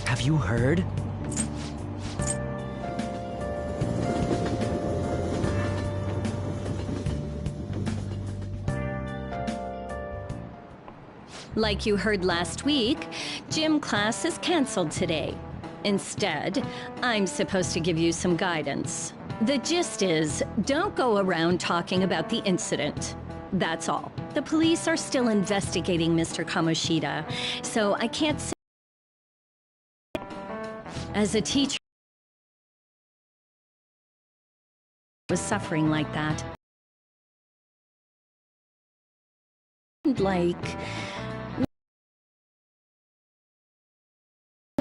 Have you heard? Like you heard last week, gym class is canceled today. Instead, I'm supposed to give you some guidance. The gist is, don't go around talking about the incident. That's all. The police are still investigating Mr. Kamoshida, so I can't say. As a teacher, was suffering like that. Like,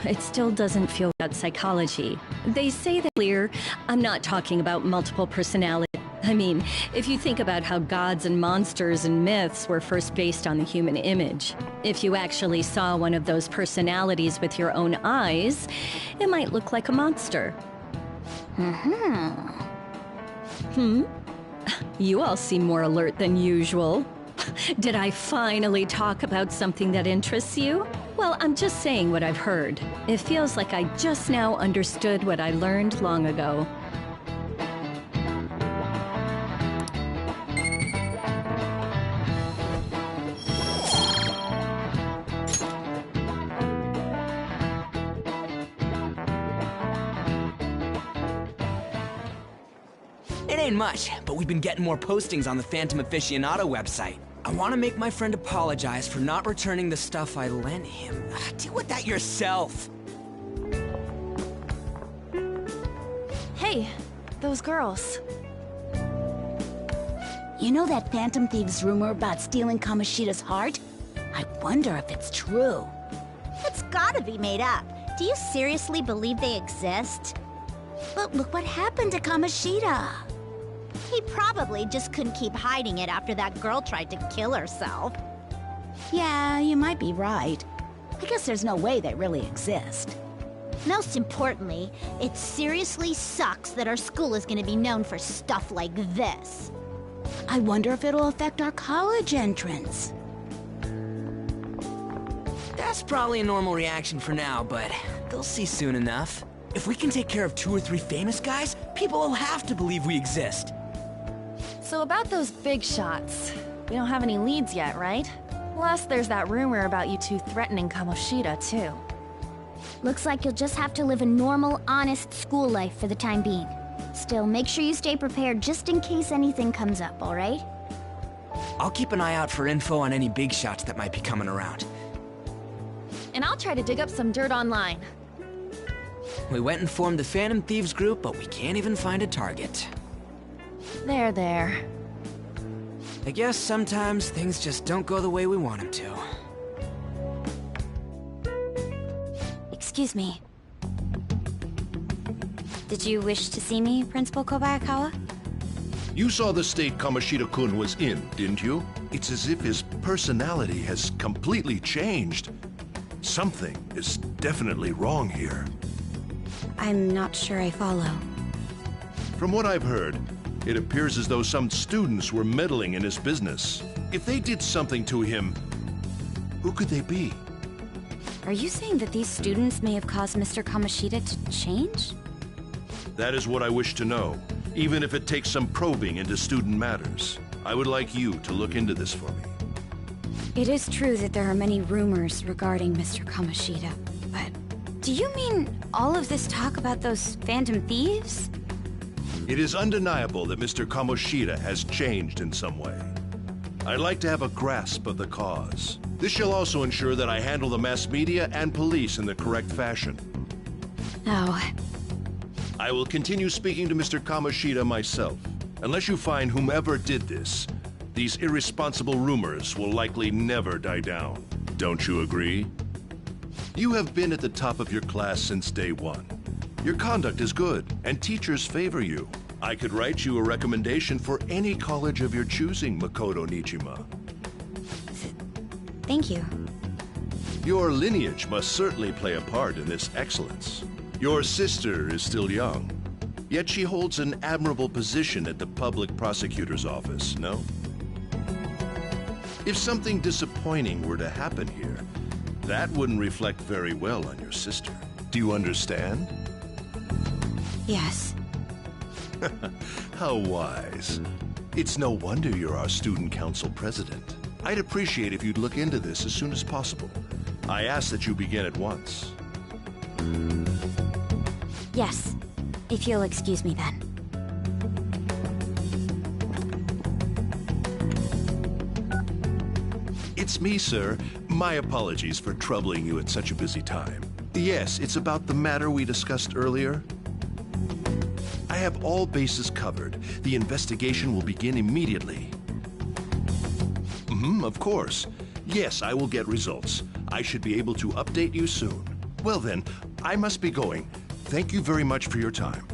it still doesn't feel about psychology. They say that clear. I'm not talking about multiple personality. I mean, if you think about how gods and monsters and myths were first based on the human image, if you actually saw one of those personalities with your own eyes, it might look like a monster. You all seem more alert than usual. Did I finally talk about something that interests you? Well, I'm just saying what I've heard. It feels like I just now understood what I learned long ago. It ain't much, but we've been getting more postings on the Phantom Aficionado website. I want to make my friend apologize for not returning the stuff I lent him. Deal with that yourself. Hey, those girls. You know that Phantom Thieves rumor about stealing Kamoshida's heart? I wonder if it's true. It's gotta be made up. Do you seriously believe they exist? But look what happened to Kamoshida. He probably just couldn't keep hiding it after that girl tried to kill herself. Yeah, you might be right. I guess there's no way they really exist. Most importantly, it seriously sucks that our school is gonna be known for stuff like this. I wonder if it'll affect our college entrance. That's probably a normal reaction for now, but they'll see soon enough. If we can take care of 2 or 3 famous guys, people will have to believe we exist. So about those big shots, we don't have any leads yet, right? Plus, there's that rumor about you two threatening Kamoshida, too. Looks like you'll just have to live a normal, honest school life for the time being. Still, make sure you stay prepared just in case anything comes up, alright? I'll keep an eye out for info on any big shots that might be coming around. And I'll try to dig up some dirt online. We went and formed the Phantom Thieves group, but we can't even find a target. There. I guess sometimes things just don't go the way we want them to. Excuse me. Did you wish to see me, Principal Kobayakawa? You saw the state Kamoshida-kun was in, didn't you? It's as if his personality has completely changed. Something is definitely wrong here. I'm not sure I follow. From what I've heard, it appears as though some students were meddling in his business. If they did something to him, who could they be? Are you saying that these students may have caused Mr. Kamoshida to change? That is what I wish to know, even if it takes some probing into student matters. I would like you to look into this for me. It is true that there are many rumors regarding Mr. Kamoshida, but do you mean all of this talk about those phantom thieves? It is undeniable that Mr. Kamoshida has changed in some way. I'd like to have a grasp of the cause. This shall also ensure that I handle the mass media and police in the correct fashion. Oh. I will continue speaking to Mr. Kamoshida myself. Unless you find whomever did this, these irresponsible rumors will likely never die down. Don't you agree? You have been at the top of your class since day one. Your conduct is good, and teachers favor you. I could write you a recommendation for any college of your choosing, Makoto Nijima. Thank you. Your lineage must certainly play a part in this excellence. Your sister is still young, yet she holds an admirable position at the public prosecutor's office, no? If something disappointing were to happen here, that wouldn't reflect very well on your sister. Do you understand? Yes. How wise. It's no wonder you're our student council president. I'd appreciate if you'd look into this as soon as possible. I ask that you begin at once. Yes. If you'll excuse me then. It's me, sir. My apologies for troubling you at such a busy time. Yes, it's about the matter we discussed earlier. I have all bases covered. The investigation will begin immediately. Of course. Yes, I will get results. I should be able to update you soon. Well then, I must be going. Thank you very much for your time.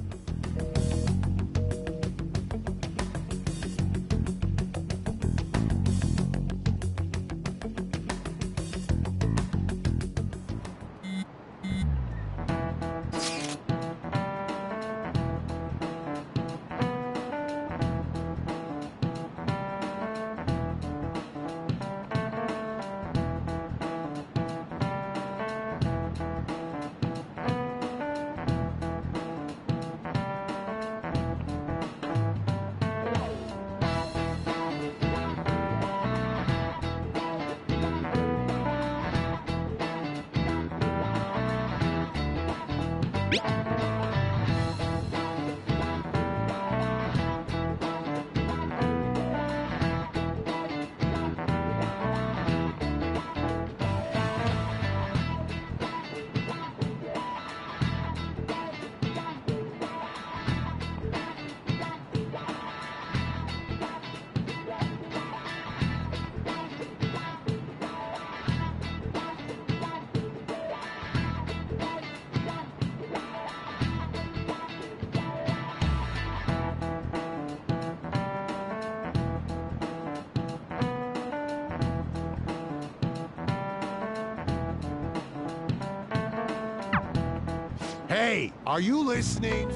Hey, are you listening?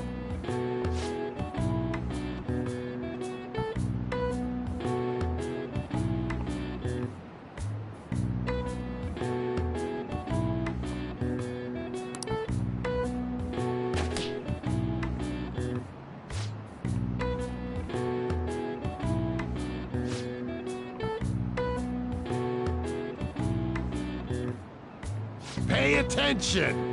Pay attention!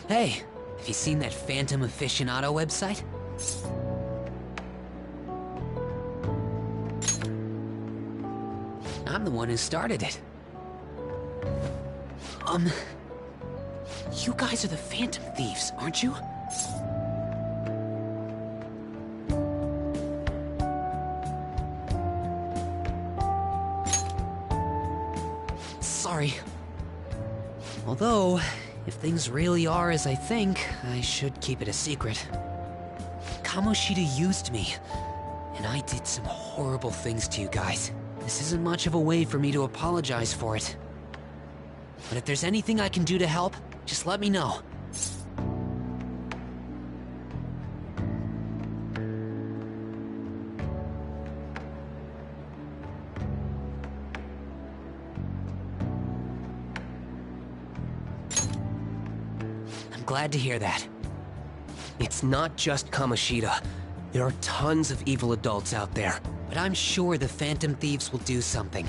Hey, have you seen that Phantom Aficionado website? I'm the one who started it. You guys are the Phantom Thieves, aren't you? Sorry. Although, if things really are as I think, I should keep it a secret. Kamoshida used me. And I did some horrible things to you guys. This isn't much of a way for me to apologize for it. But if there's anything I can do to help, just let me know. I'm glad to hear that. It's not just Kamoshida. There are tons of evil adults out there. But I'm sure the Phantom Thieves will do something.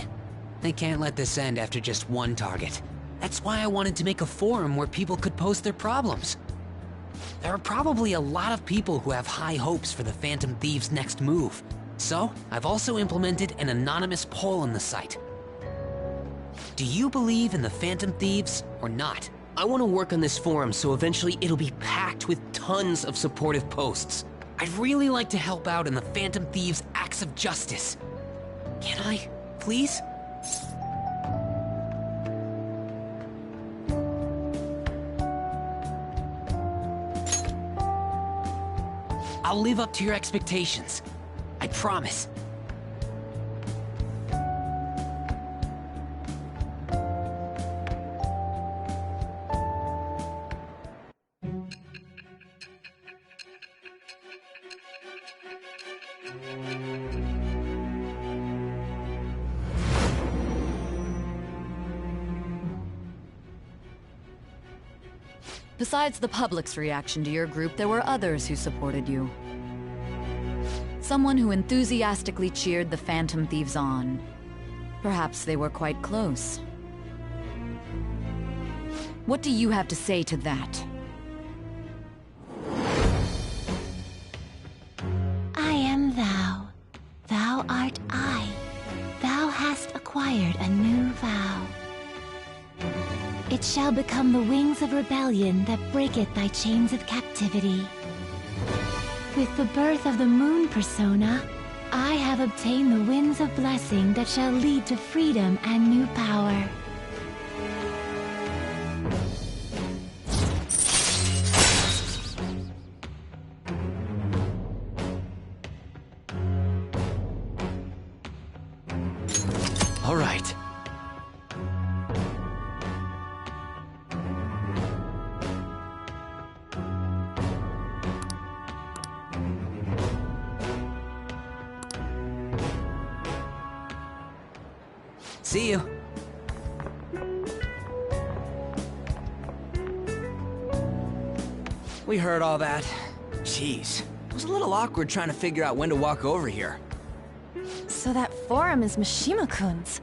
They can't let this end after just one target. That's why I wanted to make a forum where people could post their problems. There are probably a lot of people who have high hopes for the Phantom Thieves' next move. So, I've also implemented an anonymous poll on the site. Do you believe in the Phantom Thieves or not? I want to work on this forum so eventually it'll be packed with tons of supportive posts. I'd really like to help out in the Phantom Thieves' acts of justice. Can I, please? I'll live up to your expectations. I promise. Besides the public's reaction to your group, there were others who supported you. Someone who enthusiastically cheered the Phantom Thieves on. Perhaps they were quite close. What do you have to say to that? I am thou. Thou art I. Thou hast acquired a new vow. It shall become the wings of rebellion that breaketh thy chains of captivity. With the birth of the moon persona, I have obtained the winds of blessing that shall lead to freedom and new power. All right. See you. We heard all that. Jeez. It was a little awkward trying to figure out when to walk over here. So that forum is Mishima-kun's.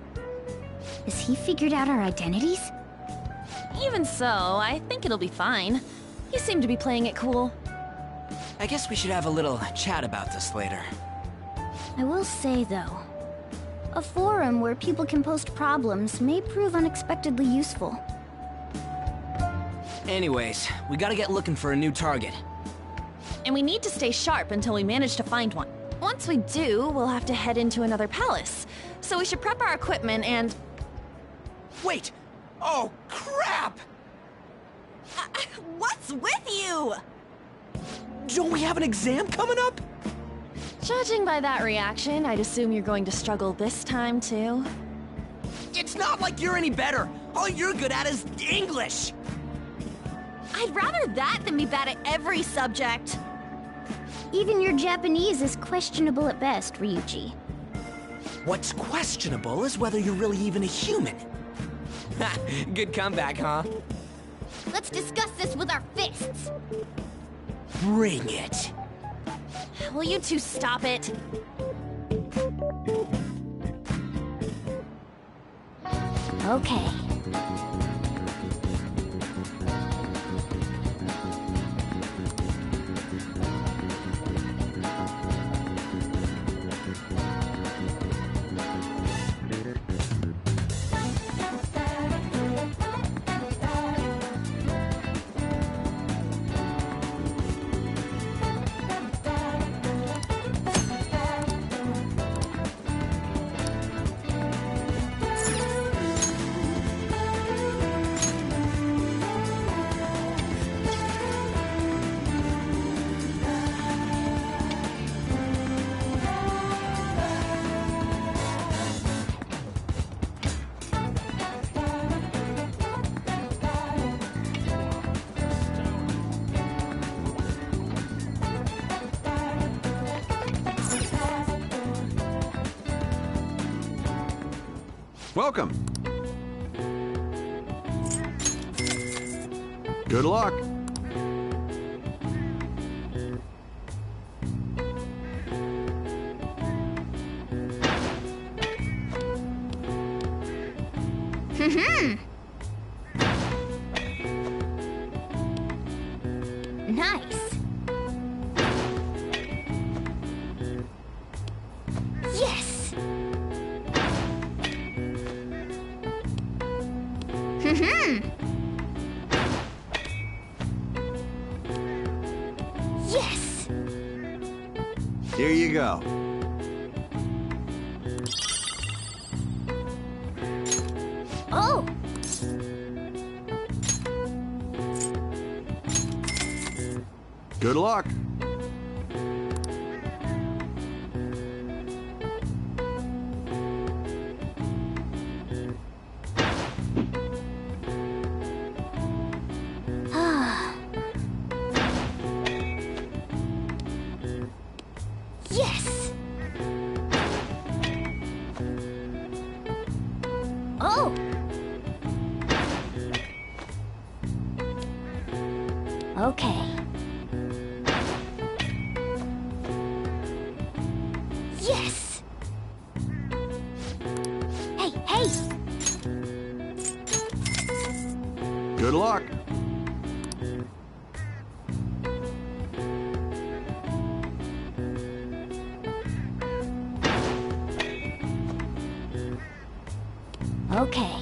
Has he figured out our identities? Even so, I think it'll be fine. You seem to be playing it cool. I guess we should have a little chat about this later. I will say, though, a forum where people can post problems may prove unexpectedly useful. Anyways, we gotta get looking for a new target. And we need to stay sharp until we manage to find one. Once we do, we'll have to head into another palace. So we should prep our equipment and... Wait! Oh, crap! What's with you? Don't we have an exam coming up? Judging by that reaction, I'd assume you're going to struggle this time, too. It's not like you're any better! All you're good at is English! I'd rather that than be bad at every subject. Even your Japanese is questionable at best, Ryuji. What's questionable is whether you're really even a human. Ha! Good comeback, huh? Let's discuss this with our fists! Bring it! Will you two stop it? Okay. Welcome. Good luck. Nice. Yes. Yes. Here you go. Oh. Good luck. Yes. Oh. Okay. Yes. Hey, hey. Good luck. Okay.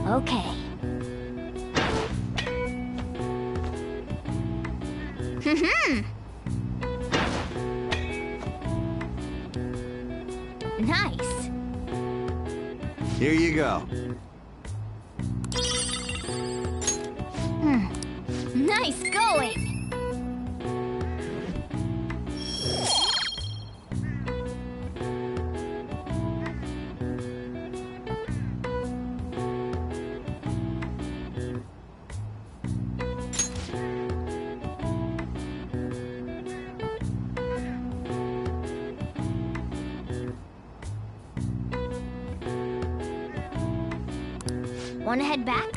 Okay. Nice. Here you go. Nice going. Want to head back?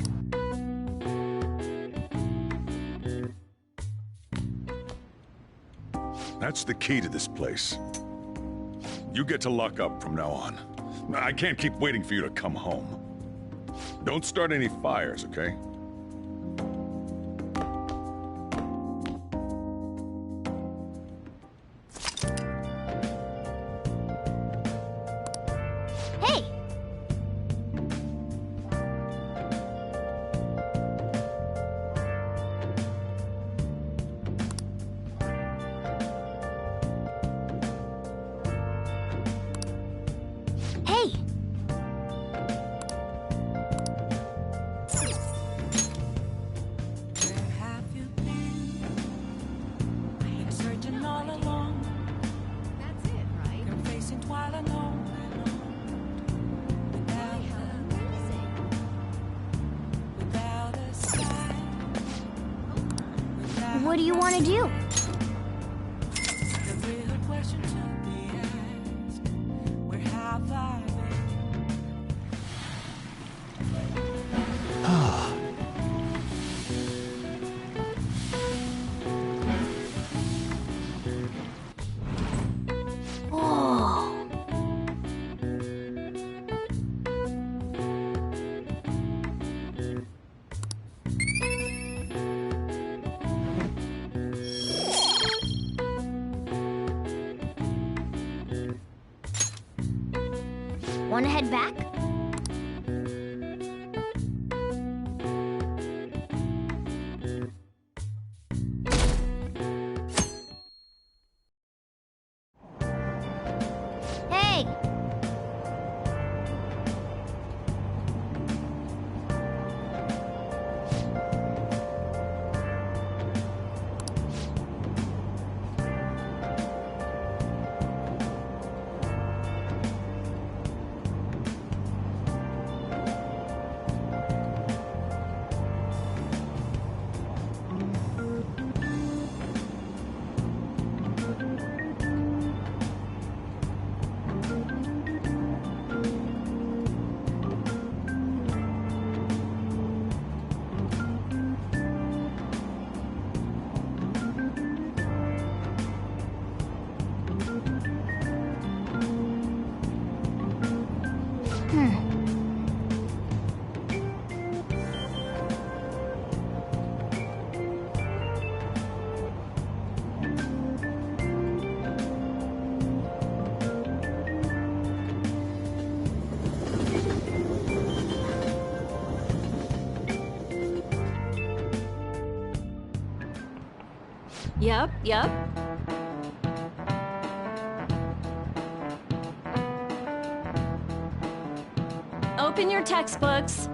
That's the key to this place. You get to lock up from now on. I can't keep waiting for you to come home. Don't start any fires, okay? Hey! Hey! Searching all along. That's it, right? You're facing twilight alone. Without a sky. What do you want to do? The real question to be asked. Where have I Oh. Want to head back? Hey! Yep. Open your textbooks.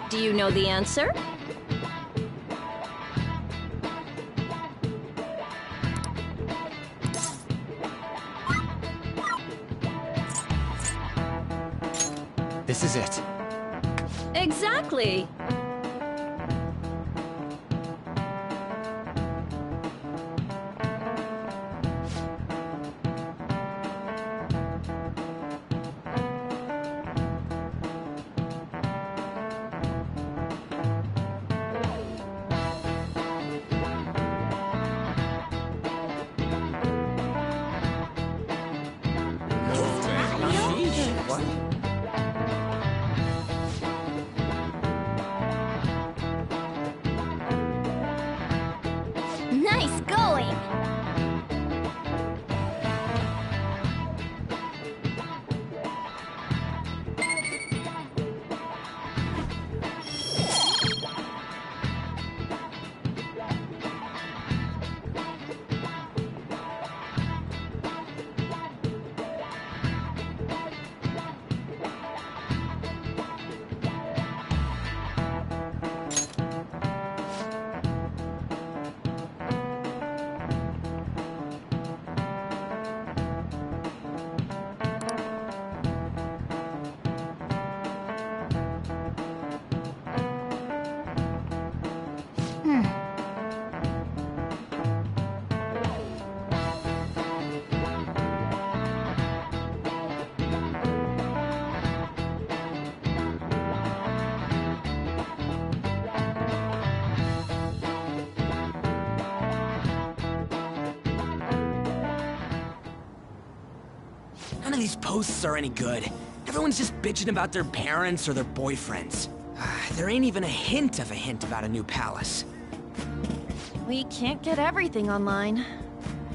Do you know the answer? This is it. Exactly. Nice going! None of these posts are any good. Everyone's just bitching about their parents or their boyfriends. There ain't even a hint about a new palace. We can't get everything online.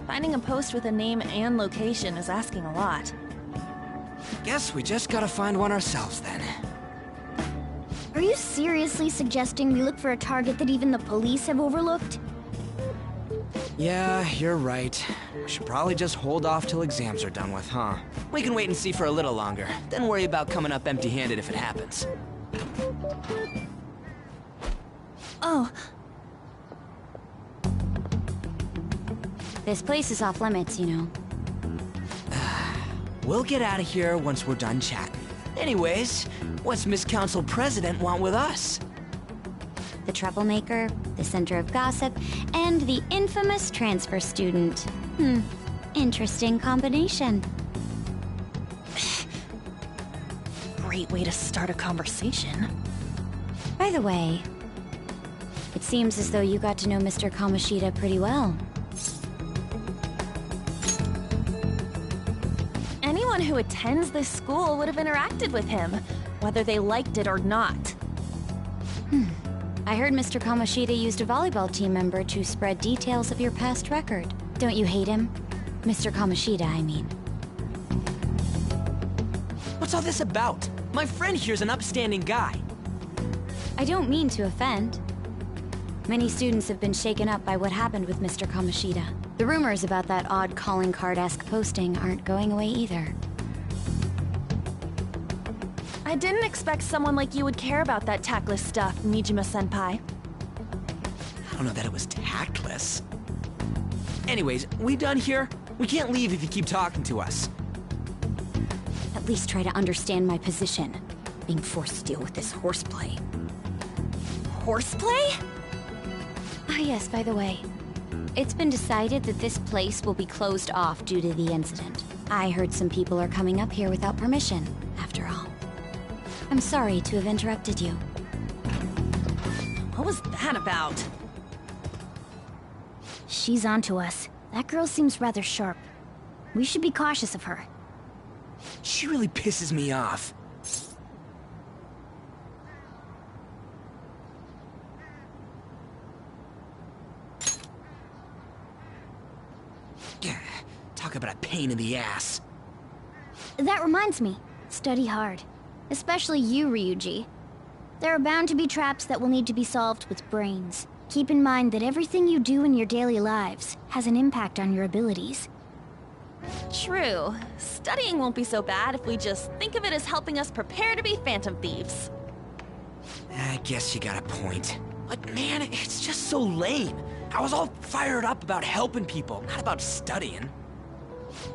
Finding a post with a name and location is asking a lot. Guess we just gotta find one ourselves then. Are you seriously suggesting we look for a target that even the police have overlooked? Yeah, you're right. We should probably just hold off till exams are done with, huh? We can wait and see for a little longer, then worry about coming up empty-handed if it happens. Oh. This place is off limits, you know. We'll get out of here once we're done chatting. Anyways, what's Miss Council President want with us? The troublemaker, the center of gossip, and the infamous transfer student. Interesting combination. Great way to start a conversation. By the way, it seems as though you got to know Mr. Kamoshida pretty well. Anyone who attends this school would have interacted with him, whether they liked it or not. I heard Mr. Kamoshida used a volleyball team member to spread details of your past record. Don't you hate him? Mr. Kamoshida, I mean. What's all this about? My friend here's an upstanding guy. I don't mean to offend. Many students have been shaken up by what happened with Mr. Kamoshida. The rumors about that odd calling card-esque posting aren't going away either. I didn't expect someone like you would care about that tactless stuff, Mijima-senpai. I don't know that it was tactless. Anyways, we done here? We can't leave if you keep talking to us. At least try to understand my position. Being forced to deal with this horseplay. Horseplay? Ah yes, by the way. It's been decided that this place will be closed off due to the incident. I heard some people are coming up here without permission, after all. I'm sorry to have interrupted you. What was that about? She's onto us. That girl seems rather sharp. We should be cautious of her. She really pisses me off. Talk about a pain in the ass. That reminds me. Study hard. Especially you, Ryuji. There are bound to be traps that will need to be solved with brains. Keep in mind that everything you do in your daily lives has an impact on your abilities. True. Studying won't be so bad if we just think of it as helping us prepare to be Phantom Thieves. I guess you got a point. But man, it's just so lame. I was all fired up about helping people, not about studying.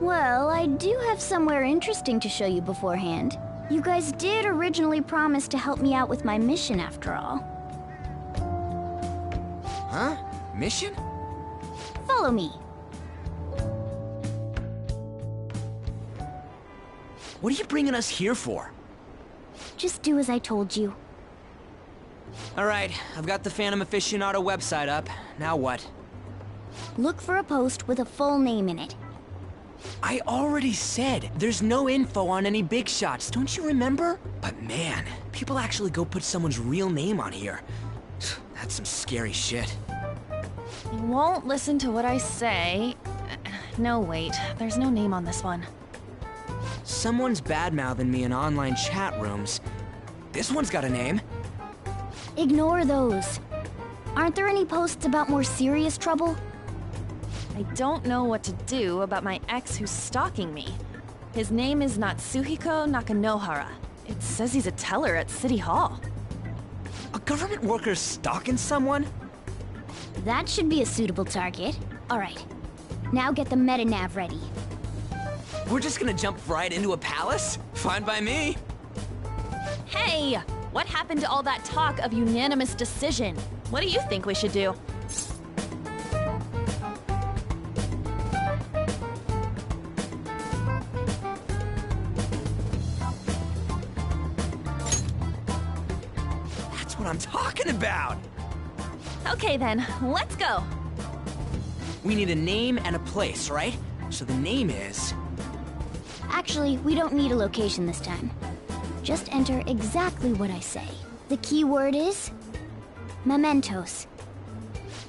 Well, I do have somewhere interesting to show you beforehand. You guys did originally promise to help me out with my mission after all. Huh? Mission? Follow me. What are you bringing us here for? Just do as I told you. Alright, I've got the Phantom Aficionado website up. Now what? Look for a post with a full name in it. I already said there's no info on any big shots, don't you remember? But man, people actually go put someone's real name on here. That's some scary shit. You won't listen to what I say. No, wait. There's no name on this one. Someone's bad-mouthing me in online chat rooms. This one's got a name. Ignore those. Aren't there any posts about more serious trouble? I don't know what to do about my ex who's stalking me. His name is Natsuhiko Nakanohara. It says he's a teller at City Hall. A government worker stalking someone? That should be a suitable target. Alright, now get the metanav ready. We're just gonna jump right into a palace? Fine by me. Hey! What happened to all that talk of unanimous decision? What do you think we should do? That's what I'm talking about! Okay then, let's go! We need a name and a place, right? So the name is... Actually, we don't need a location this time. Just enter exactly what I say. The key word is... mementos.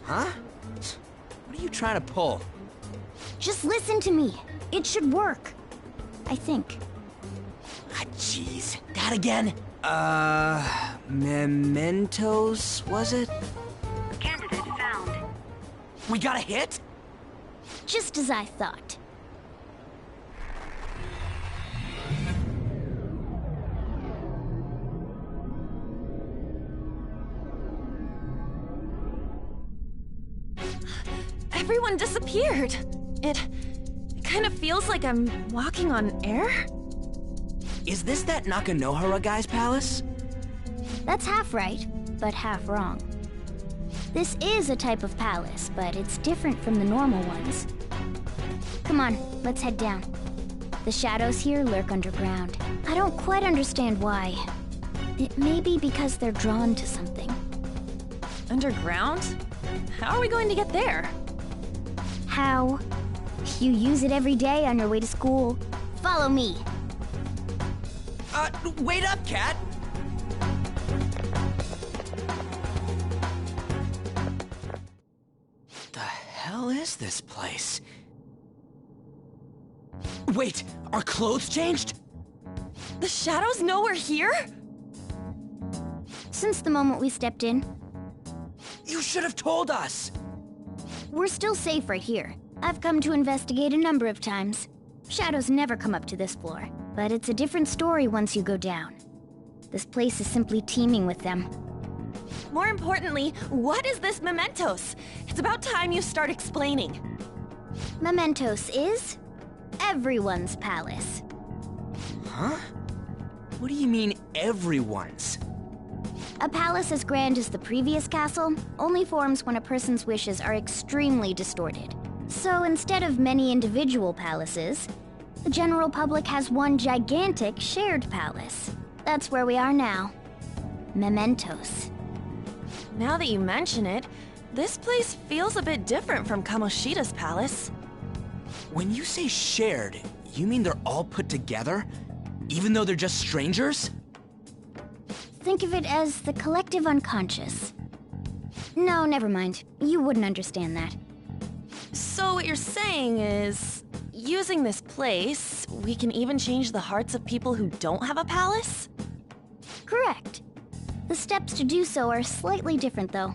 Huh? What are you trying to pull? Just listen to me. It should work. I think. Ah, jeez. That again? Mementos, was it? Candidate found. We got a hit? Just as I thought. Everyone disappeared. It kind of feels like I'm walking on air. Is this that Nakanohara guy's palace? That's half right, but half wrong. This is a type of palace, but it's different from the normal ones. Come on, let's head down. The shadows here lurk underground. I don't quite understand why. It may be because they're drawn to something. Underground? How are we going to get there? How? You use it every day on your way to school. Follow me. Wait up, Cat! The hell is this place? Wait, our clothes changed? The shadows know we're here? Since the moment we stepped in. You should have told us! We're still safe right here. I've come to investigate a number of times. Shadows never come up to this floor, but it's a different story once you go down. This place is simply teeming with them. More importantly, what is this mementos? It's about time you start explaining. Mementos is everyone's palace. Huh? What do you mean, everyone's? A palace as grand as the previous castle only forms when a person's wishes are extremely distorted. So instead of many individual palaces, the general public has one gigantic shared palace. That's where we are now. Mementos. Now that you mention it, this place feels a bit different from Kamoshida's palace. When you say shared, you mean they're all put together? Even though they're just strangers? Think of it as the collective unconscious. No, never mind. You wouldn't understand that. So what you're saying is, using this place, we can even change the hearts of people who don't have a palace? Correct. The steps to do so are slightly different, though.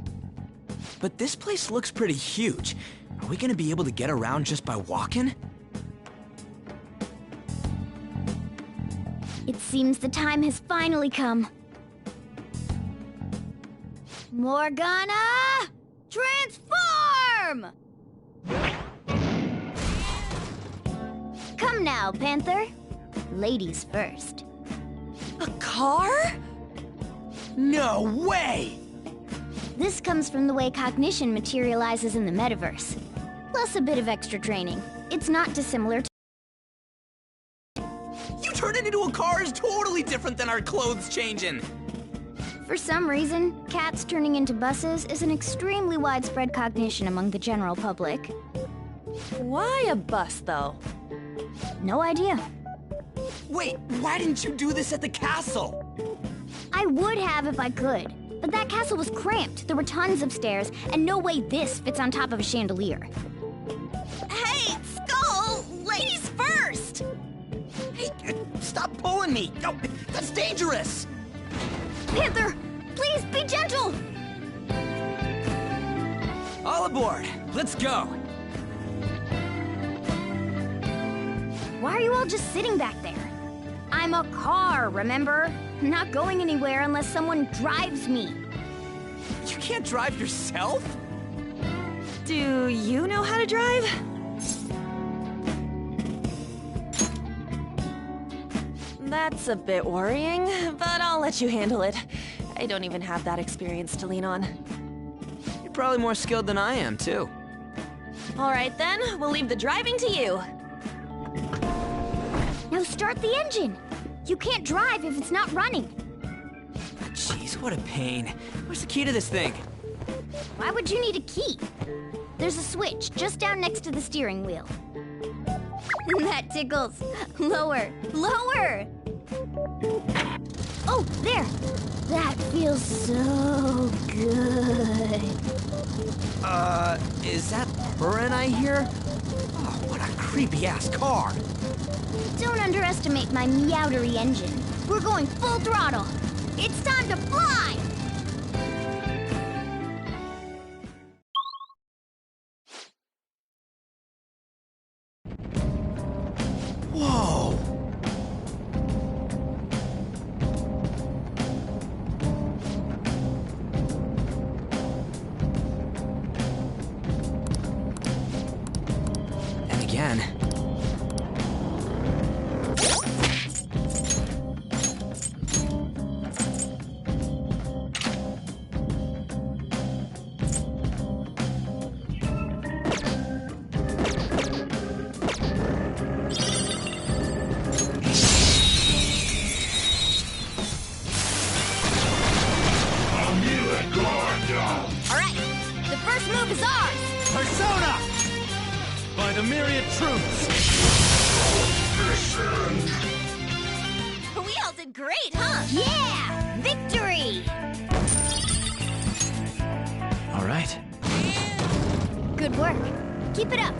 But this place looks pretty huge. Are we gonna be able to get around just by walking? It seems the time has finally come. Morgana! Transform! Come now, Panther. Ladies first. A car? No way! This comes from the way cognition materializes in the metaverse. Plus a bit of extra training. It's not dissimilar to... You turn it into a car is totally different than our clothes changing! For some reason, cats turning into buses is an extremely widespread cognition among the general public. Why a bus, though? No idea. Wait, why didn't you do this at the castle? I would have if I could, but that castle was cramped. There were tons of stairs, and no way this fits on top of a chandelier. Hey, Skull! Ladies first! Hey, stop pulling me! Oh, that's dangerous! Panther, please be gentle! All aboard! Let's go! Why are you all just sitting back there? I'm a car, remember? I'm not going anywhere unless someone drives me. You can't drive yourself? Do you know how to drive? That's a bit worrying, but I'll let you handle it. I don't even have that experience to lean on. You're probably more skilled than I am, too. All right then, we'll leave the driving to you. Now start the engine! You can't drive if it's not running. Jeez, what a pain. Where's the key to this thing? Why would you need a key? There's a switch just down next to the steering wheel. That tickles. Lower, lower! Oh, there! That feels so good. Is that purring I hear? Oh, what a creepy-ass car. Don't underestimate my meowdery engine. We're going full throttle. It's time to fly! Whoa! And again. Alright, the first move is ours! Persona! By the myriad truths! We all did great, huh? Yeah! Victory! All right. Good work. Keep it up.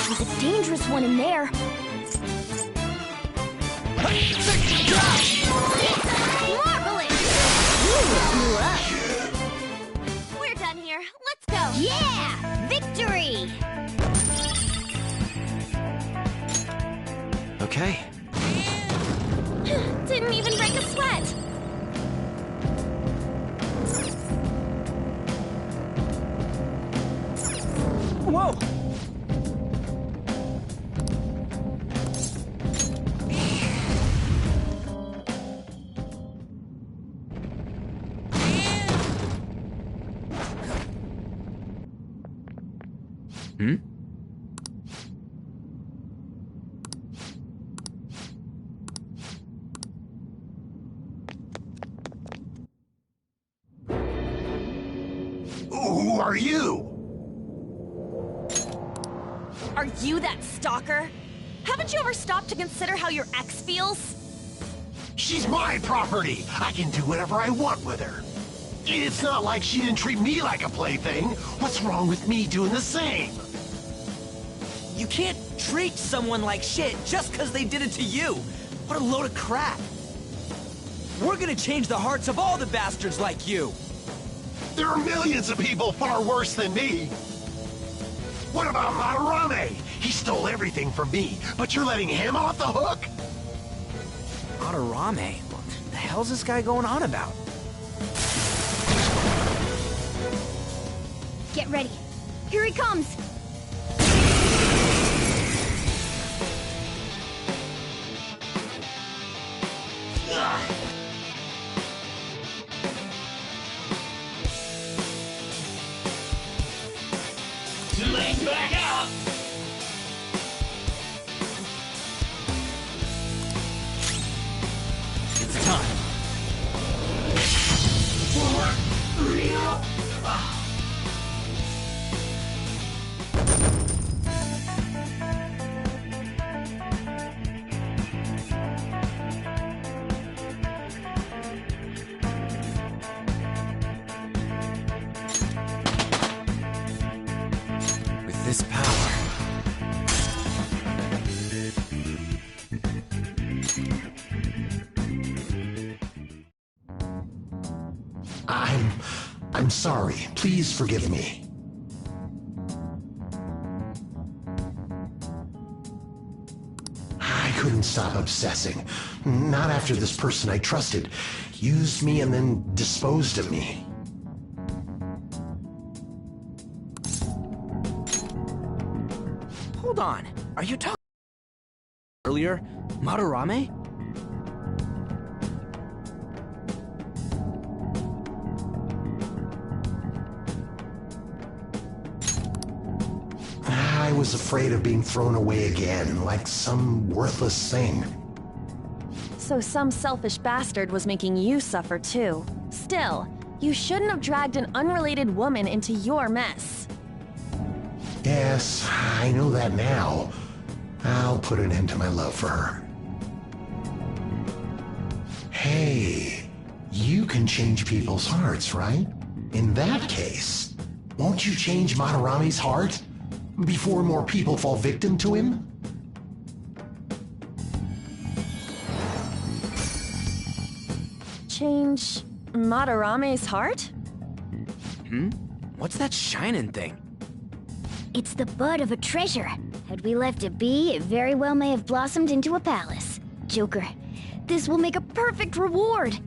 There's a dangerous one in there. Marvelous! Ooh, up. We're done here. Let's go. Yeah! Victory! Okay. go! Hmm? Who are you? Are you that stalker? Haven't you ever stopped to consider how your ex feels? She's my property. I can do whatever I want with her. It's not like she didn't treat me like a plaything. What's wrong with me doing the same? You can't treat someone like shit just because they did it to you. What a load of crap. We're gonna change the hearts of all the bastards like you. There are millions of people far worse than me. What about Madarame? He stole everything from me, but you're letting him off the hook? Madarame? What the hell's this guy going on about? Get ready. Here he comes! Two legs back out! It's time. 4, 3, With this power... I'm sorry. Please forgive me. I couldn't stop obsessing. Not after this person I trusted used me and then disposed of me. Hold on. Are you talking... earlier? Madarame? I was afraid of being thrown away again, like some worthless thing. So some selfish bastard was making you suffer too. Still, you shouldn't have dragged an unrelated woman into your mess. Yes, I know that now. I'll put an end to my love for her. Hey, you can change people's hearts, right? In that case, won't you change Madarame's heart? Before more people fall victim to him? Change Madarame's heart? Hmm? What's that shining thing? It's the bud of a treasure. Had we left it be, it very well may have blossomed into a palace. Joker, this will make a perfect reward!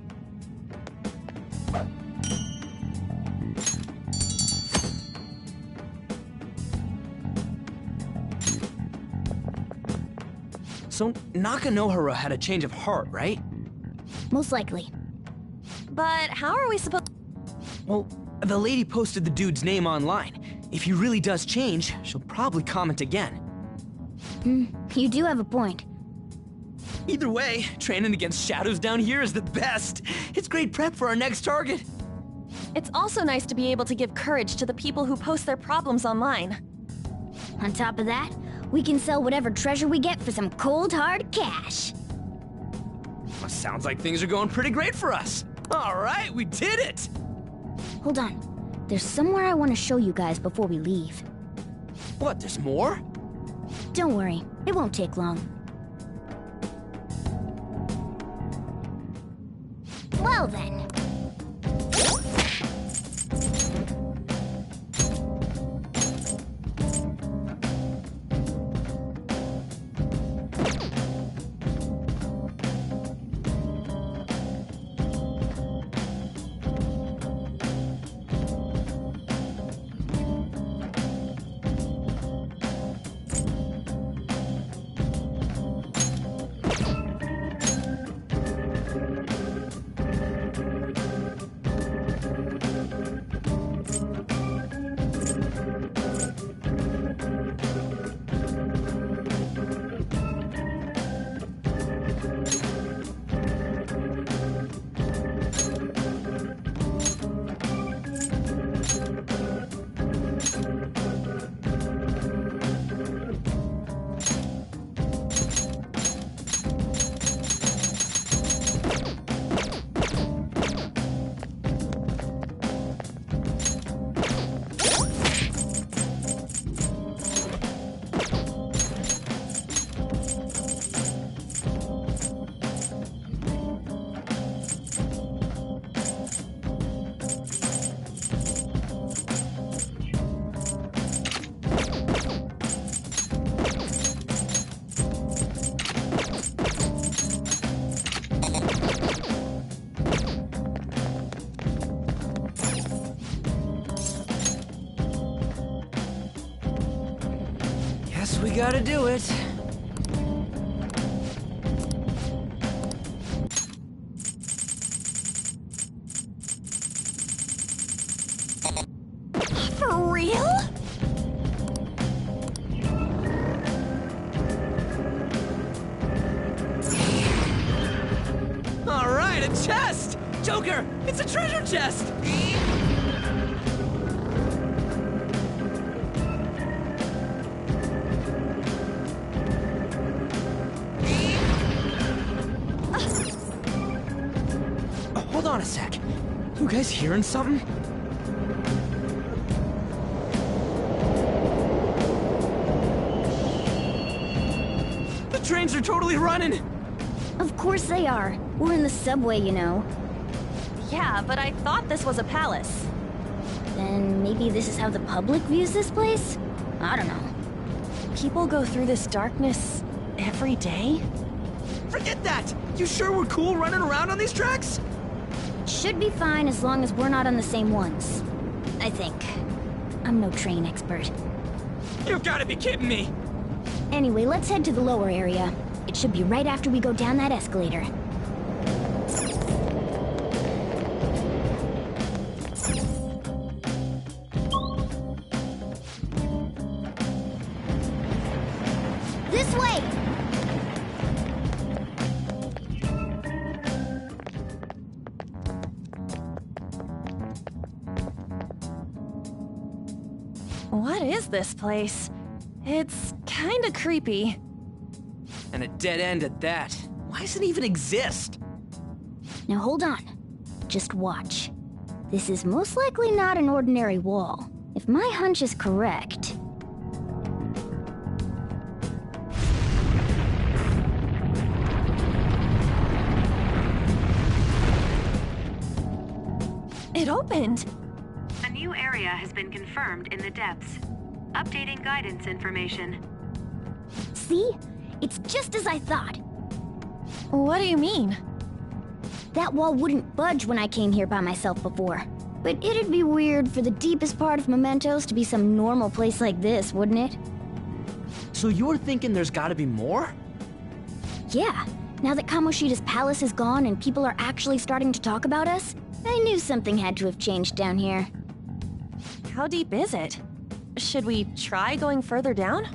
So Nakanohara had a change of heart, right? Most likely. But how are we supposed... Well, the lady posted the dude's name online. If he really does change, she'll probably comment again. You do have a point. Either way, training against shadows down here is the best. It's great prep for our next target. It's also nice to be able to give courage to the people who post their problems online. On top of that, we can sell whatever treasure we get for some cold, hard cash. Well, sounds like things are going pretty great for us. All right, we did it! Hold on. There's somewhere I want to show you guys before we leave. What, there's more? Don't worry, it won't take long. Well then. Guess we gotta do it. For real? All right, a chest! Joker, it's a treasure chest! Hold on a sec. You guys hearing something? The trains are totally running! Of course they are. We're in the subway, you know. Yeah, but I thought this was a palace. Then maybe this is how the public views this place? I don't know. People go through this darkness every day? Forget that! You sure we're cool running around on these tracks? Should be fine as long as we're not on the same ones. I think. I'm no train expert. You gotta be kidding me! Anyway, let's head to the lower area. It should be right after we go down that escalator. This way! What is this place? It's kinda creepy. And a dead end at that. Why does it even exist? Now hold on. Just watch. This is most likely not an ordinary wall. If my hunch is correct... It opened! A new area has been confirmed in the depths. Updating guidance information. See? It's just as I thought. What do you mean? That wall wouldn't budge when I came here by myself before. But it'd be weird for the deepest part of Mementos to be some normal place like this, wouldn't it? So you're thinking there's gotta be more? Yeah. Now that Kamoshida's palace is gone and people are actually starting to talk about us, I knew something had to have changed down here. How deep is it? Should we try going further down?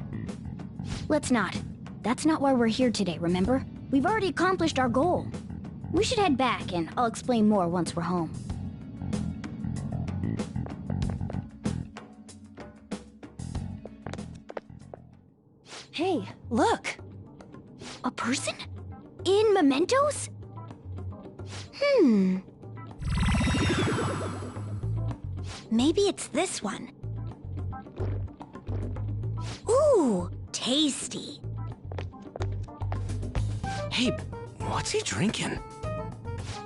Let's not. That's not why we're here today, remember? We've already accomplished our goal. We should head back, and I'll explain more once we're home. Hey, look! A person? In Mementos? Maybe it's this one. Ooh, tasty. Hey, what's he drinking?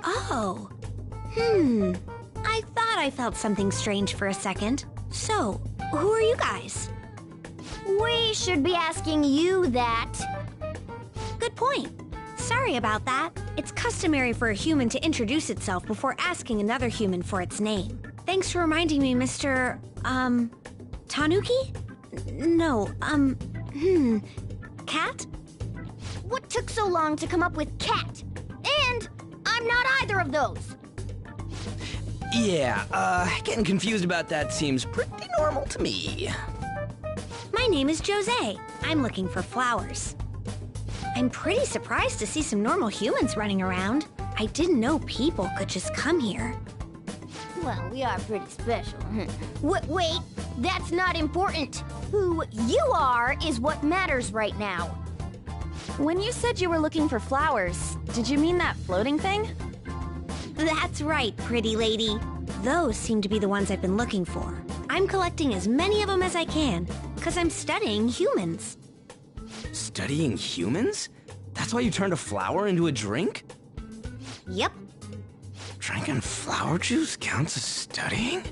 Oh. I thought I felt something strange for a second. So, who are you guys? We should be asking you that. Good point. Sorry about that. It's customary for a human to introduce itself before asking another human for its name. Thanks for reminding me, Mr. Tanuki? No, Cat? What took so long to come up with cat? And I'm not either of those. Yeah, getting confused about that seems pretty normal to me. My name is Jose. I'm looking for flowers. I'm pretty surprised to see some normal humans running around. I didn't know people could just come here. Well, we are pretty special. Wait, that's not important. Who you are is what matters right now. When you said you were looking for flowers, did you mean that floating thing? That's right, pretty lady. Those seem to be the ones I've been looking for. I'm collecting as many of them as I can, because I'm studying humans. Studying humans? That's why you turned a flower into a drink? Yep. Drinking flower juice counts as studying?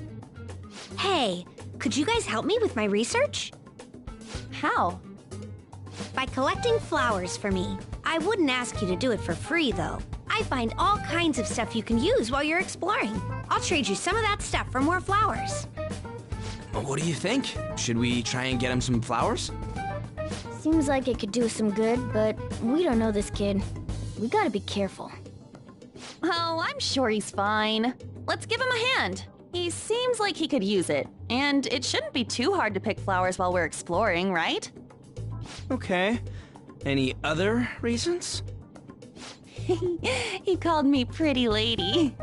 Hey, could you guys help me with my research? How? By collecting flowers for me. I wouldn't ask you to do it for free, though. I find all kinds of stuff you can use while you're exploring. I'll trade you some of that stuff for more flowers. What do you think? Should we try and get him some flowers? Seems like it could do us some good, but we don't know this kid. We gotta be careful. Oh, I'm sure he's fine. Let's give him a hand. He seems like he could use it, and it shouldn't be too hard to pick flowers while we're exploring, right? Okay. Any other reasons? He called me pretty lady.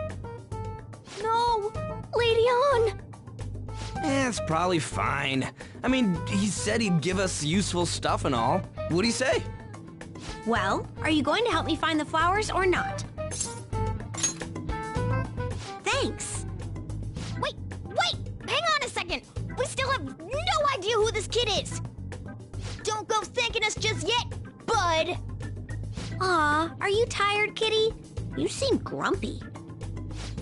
No! Lady On! It's probably fine. I mean, he said he'd give us useful stuff and all. What'd he say? Well, are you going to help me find the flowers or not? Thanks. Wait! Hang on a second! We still have no idea who this kid is! Don't go thanking us just yet, bud! Aw, are you tired, kitty? You seem grumpy.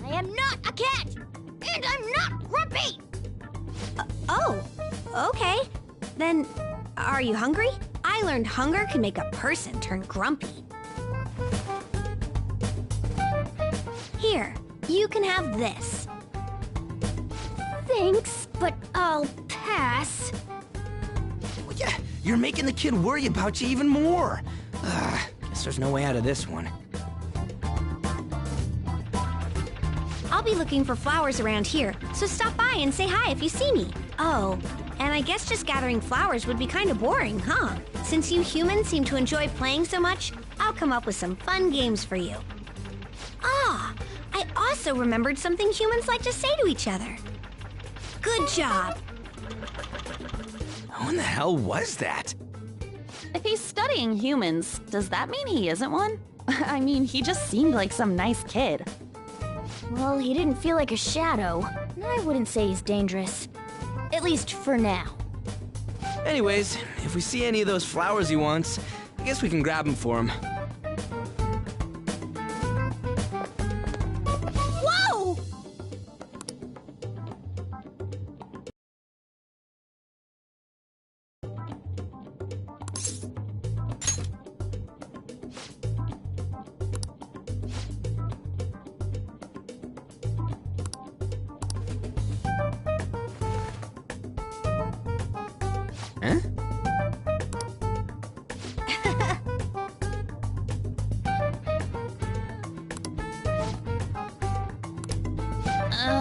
I am not a cat! And I'm not grumpy! Oh, okay. Then, are you hungry? I learned hunger can make a person turn grumpy. Here, you can have this. Thanks, but I'll pass. Well, yeah, you're making the kid worry about you even more. Guess there's no way out of this one. I'll be looking for flowers around here, so stop by and say hi if you see me. Oh, and I guess just gathering flowers would be kind of boring, huh? Since you humans seem to enjoy playing so much, I'll come up with some fun games for you. Ah, I also remembered something humans like to say to each other. Good job. Who in the hell was that? If he's studying humans, does that mean he isn't one? I mean, he just seemed like some nice kid. Well, he didn't feel like a shadow. I wouldn't say he's dangerous. At least for now. Anyways, if we see any of those flowers he wants, I guess we can grab them for him. Whoa!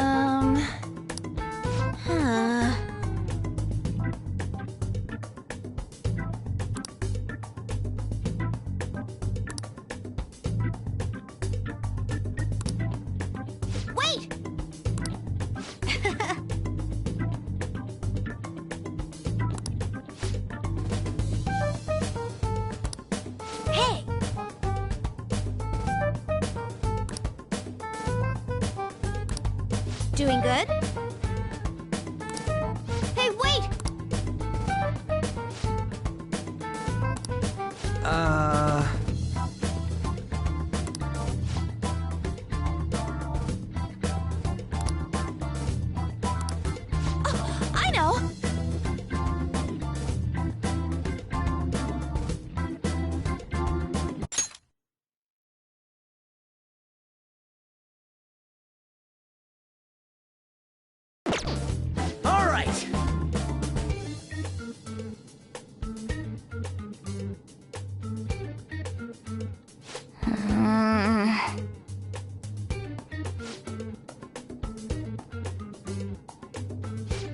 Huh? Huh. Wait! Hey! Doing good? Hey, wait! Oh, I know! All right.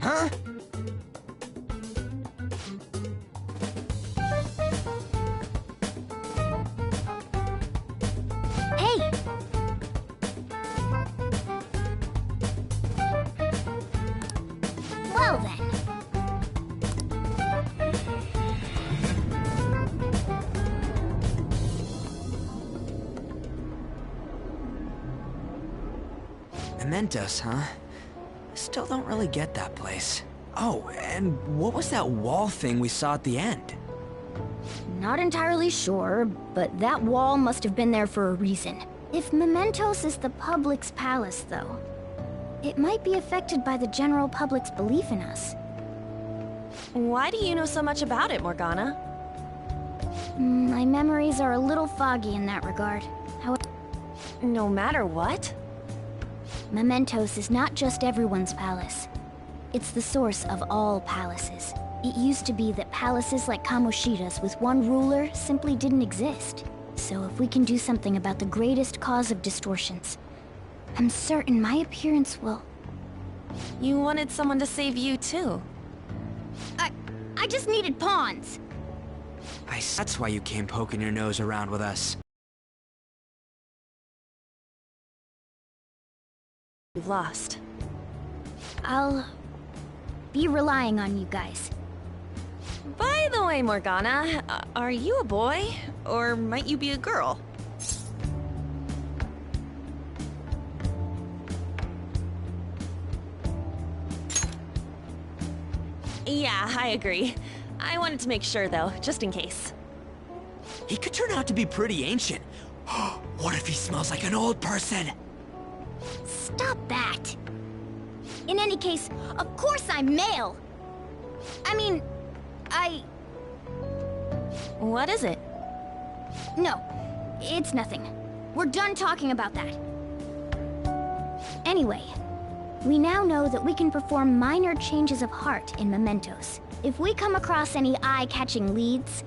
Huh? Hey! Well then. Mementos, huh? Still don't really get that place. Oh, and what was that wall thing we saw at the end? Not entirely sure, but that wall must have been there for a reason. If Mementos is the public's palace, though, it might be affected by the general public's belief in us. Why do you know so much about it, Morgana? My memories are a little foggy in that regard. However, no matter what? Mementos is not just everyone's palace. It's the source of all palaces. It used to be that palaces like Kamoshida's with one ruler simply didn't exist. So if we can do something about the greatest cause of distortions, I'm certain my appearance will... You wanted someone to save you, too. I just needed pawns. That's why you came poking your nose around with us. You've lost. I'll be relying on you guys. By the way, Morgana, are you a boy? Or might you be a girl? Yeah, I agree. I wanted to make sure, though, just in case. He could turn out to be pretty ancient. What if he smells like an old person? Stop that! In any case, of course I'm male! I mean, What is it? No, it's nothing. We're done talking about that. Anyway, we now know that we can perform minor changes of heart in mementos. If we come across any eye-catching leads,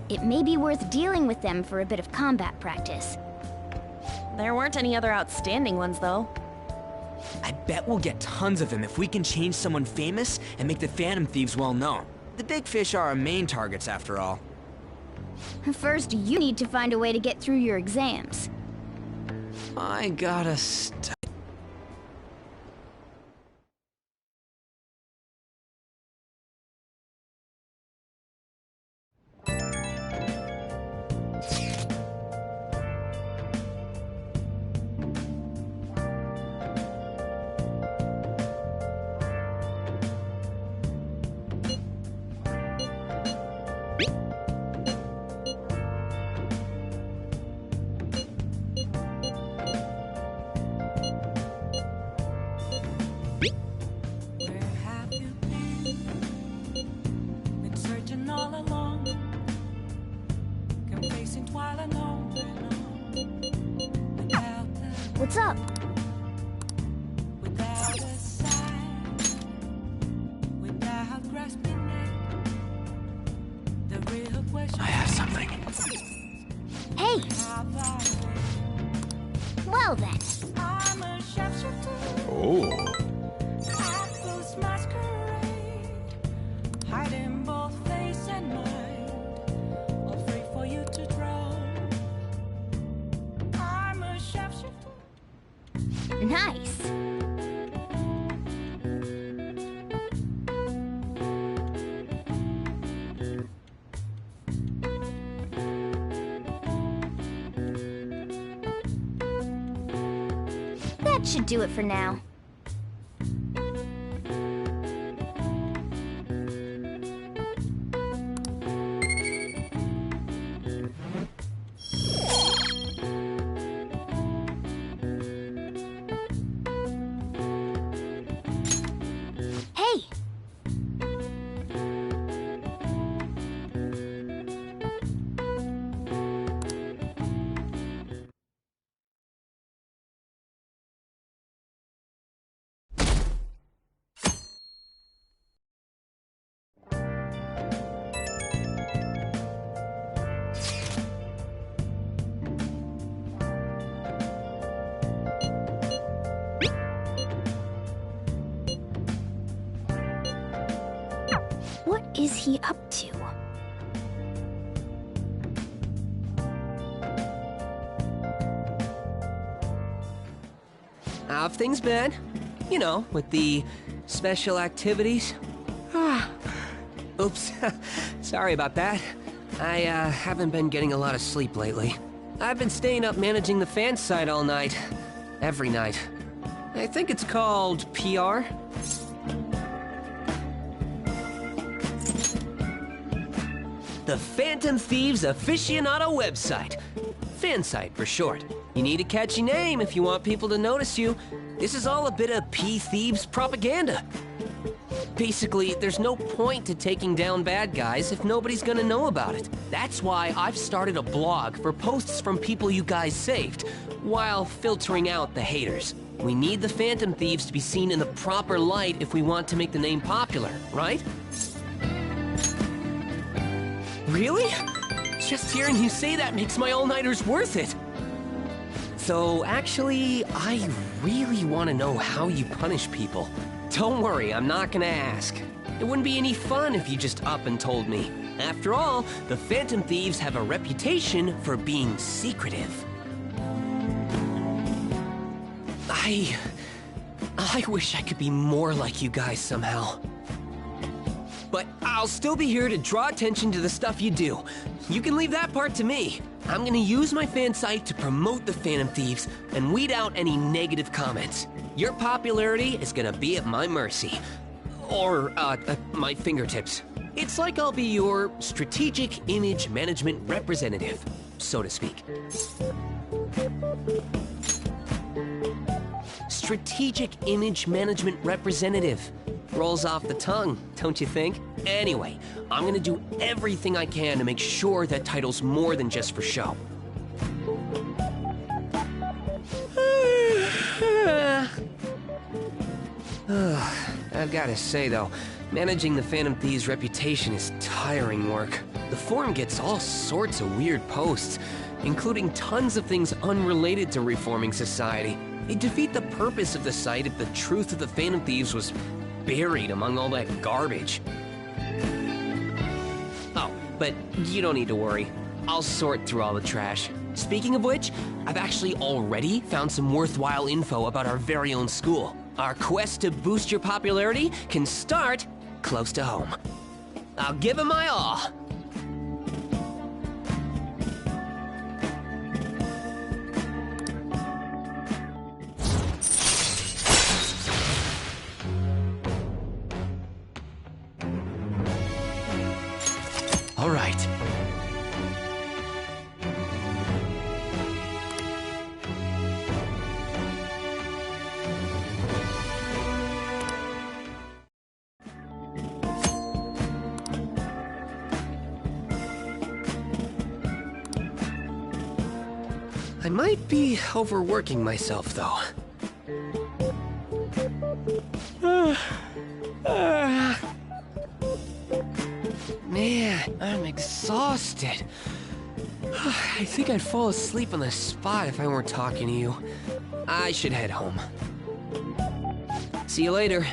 it may be worth dealing with them for a bit of combat practice. There weren't any other outstanding ones, though. I bet we'll get tons of them if we can change someone famous and make the Phantom Thieves well known. The big fish are our main targets, after all. First, you need to find a way to get through your exams. I gotta What's up? I have something. Hey! Well then. Oh. Hiding both face and mind, all free for you to draw. I'm a shapeshifter. Nice. That should do it for now. Hey! What is he up to? How have things been? You know, with the special activities? Oops. Sorry about that. I haven't been getting a lot of sleep lately. I've been staying up managing the fan site all night. Every night. I think it's called PR. The Phantom Thieves Aficionado website. Fansite for short. You need a catchy name if you want people to notice you. This is all a bit of P-Thieves propaganda. Basically, there's no point to taking down bad guys if nobody's gonna know about it. That's why I've started a blog for posts from people you guys saved, while filtering out the haters. We need the Phantom Thieves to be seen in the proper light if we want to make the name popular, right? Really? Just hearing you say that makes my all-nighters worth it. So, actually, I really want to know how you punish people. Don't worry, I'm not gonna ask. It wouldn't be any fun if you just up and told me. After all, the Phantom Thieves have a reputation for being secretive. I wish I could be more like you guys somehow. But I'll still be here to draw attention to the stuff you do. You can leave that part to me. I'm gonna use my fan site to promote the Phantom Thieves and weed out any negative comments. Your popularity is gonna be at my mercy. Or, at my fingertips. It's like I'll be your strategic image management representative, so to speak. Strategic image management representative. Rolls off the tongue, don't you think? Anyway, I'm gonna do everything I can to make sure that title's more than just for show. I've gotta say though, managing the Phantom Thieves' reputation is tiring work. The forum gets all sorts of weird posts, including tons of things unrelated to reforming society. It'd defeat the purpose of the site if the truth of the Phantom Thieves was buried among all that garbage. Oh, but you don't need to worry. I'll sort through all the trash. Speaking of which, I've actually already found some worthwhile info about our very own school. Our quest to boost your popularity can start close to home. I'll give it my all. All right. I might be overworking myself, though. Man, I'm exhausted. I think I'd fall asleep on the spot if I weren't talking to you. I should head home. See you later.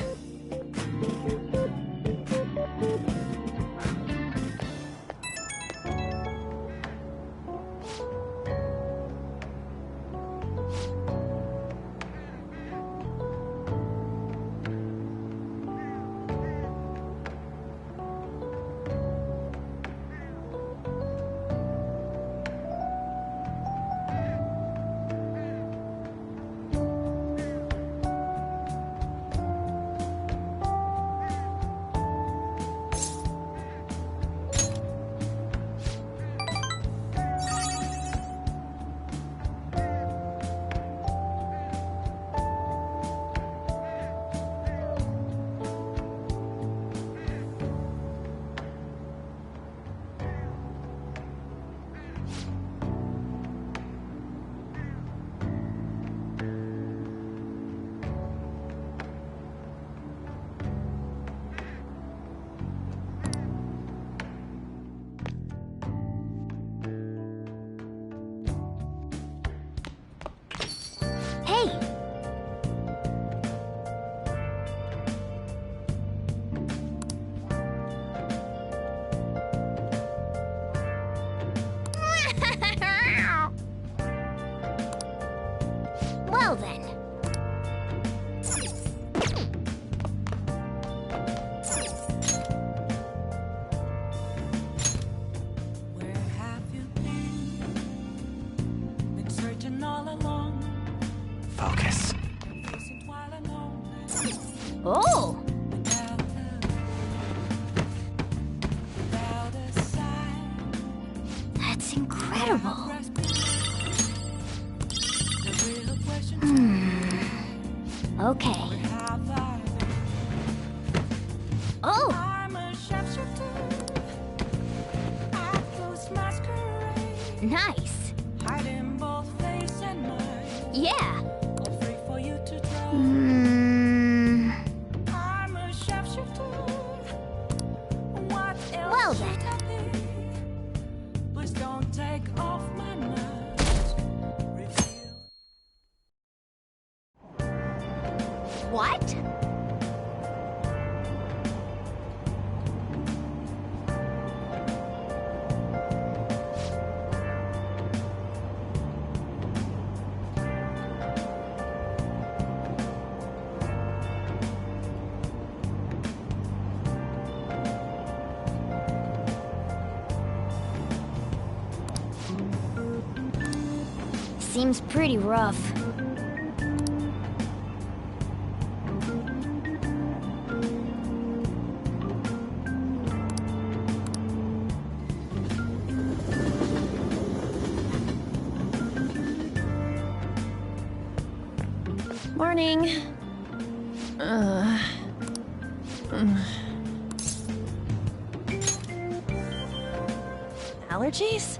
Well then. Where have you been? Been searching all along. Focus. Oh! That's incredible. Okay. Oh! Nice. Yeah. For you to Well then. Please don't take off my mask. What? Seems pretty rough. Morning. Allergies?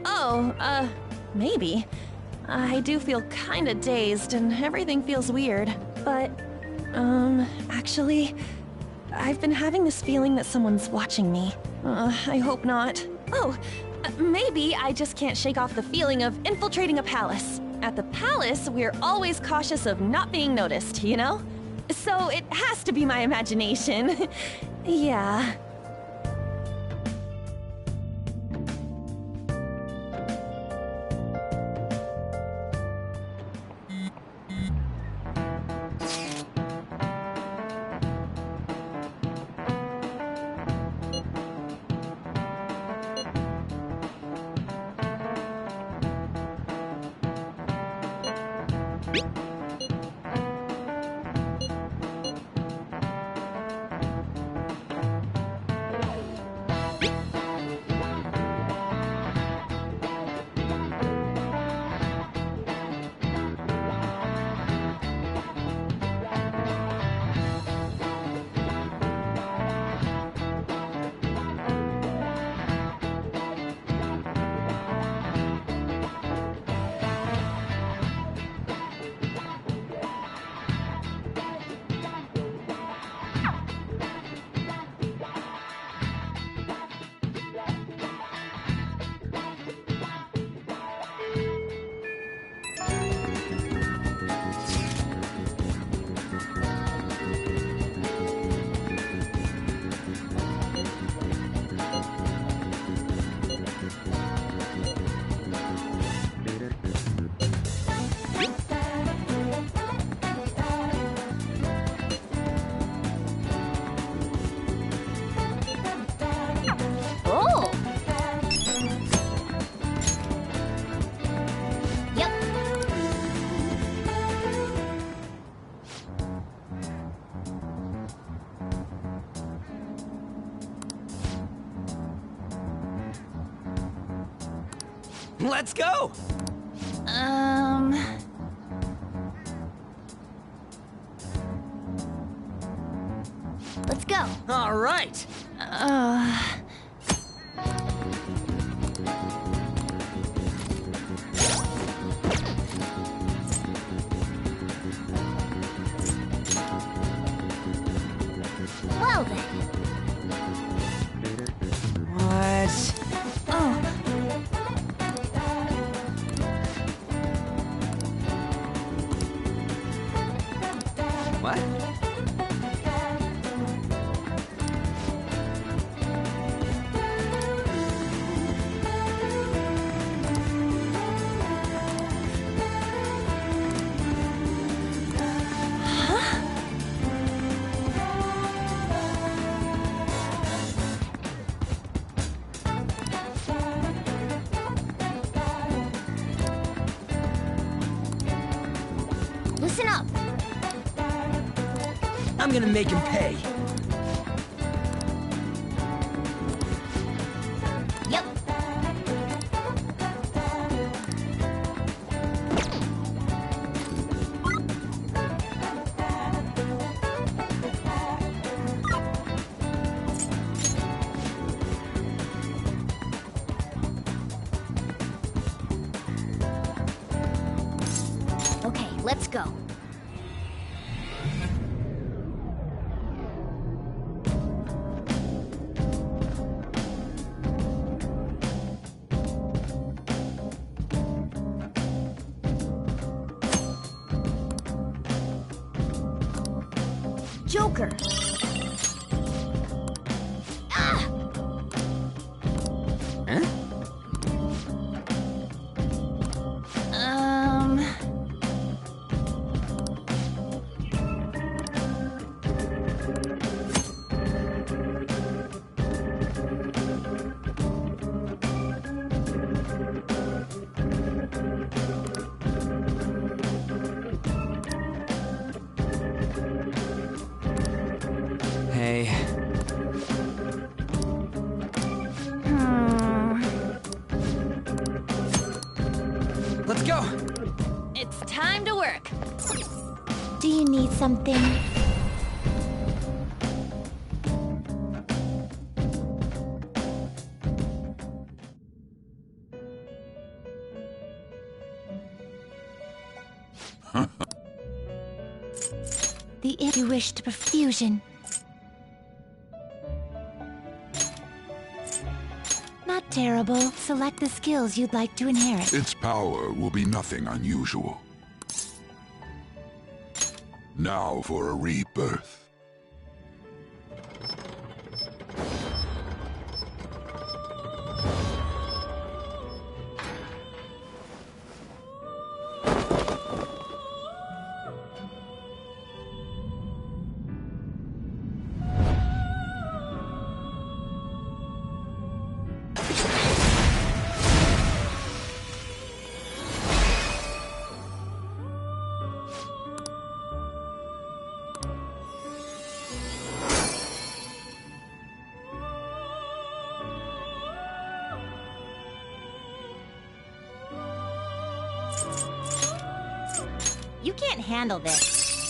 Oh, maybe. I do feel kinda dazed and everything feels weird. But, actually, I've been having this feeling that someone's watching me. I hope not. Oh, maybe I just can't shake off the feeling of infiltrating a palace. At the palace, we're always cautious of not being noticed, you know? So it has to be my imagination. Yeah. Let's go! Let's go. All right. Well then. What? Oh. What? Listen up. I'm gonna make him pay. Yep. Okay, let's go. Joker. Ah! Huh? Hey. Let's go! It's time to work. Do you need something? If you wish to perfusion. Not terrible. Select the skills you'd like to inherit. Its power will be nothing unusual. Now for a rebirth. You can't handle this.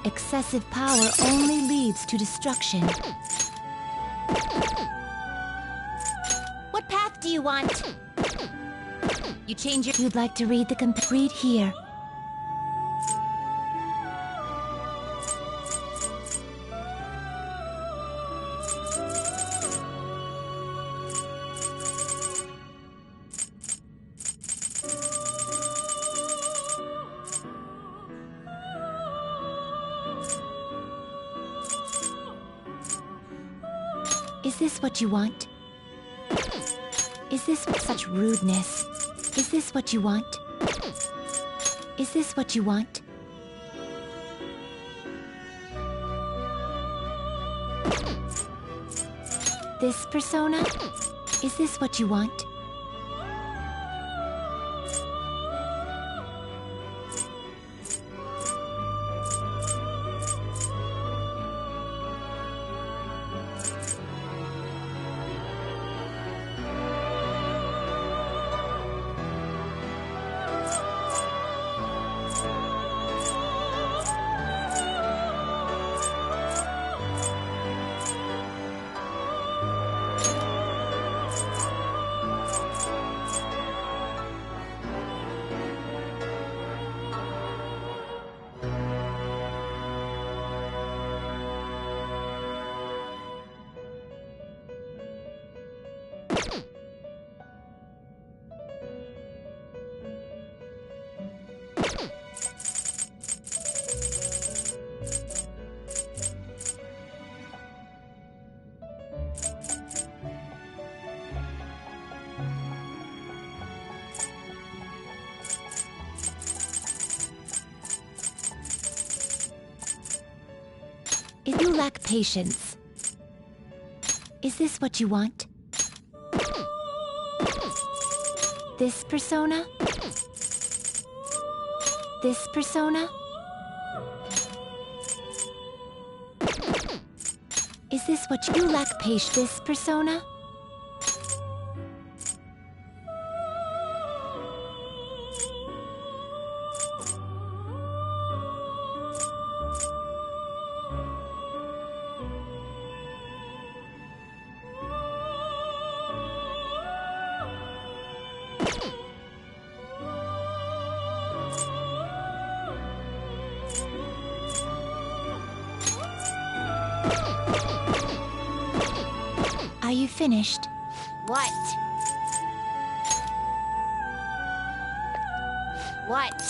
Excessive power only leads to destruction. What path do you want? You change your... You'd like to read the read here. Is this what you want? Is this such rudeness? Is this what you want? Is this what you want? This persona? Is this what you want? If you lack patience, is this what you want? This persona? This persona? Is this what you lack patience? This persona? Are you finished? What? What?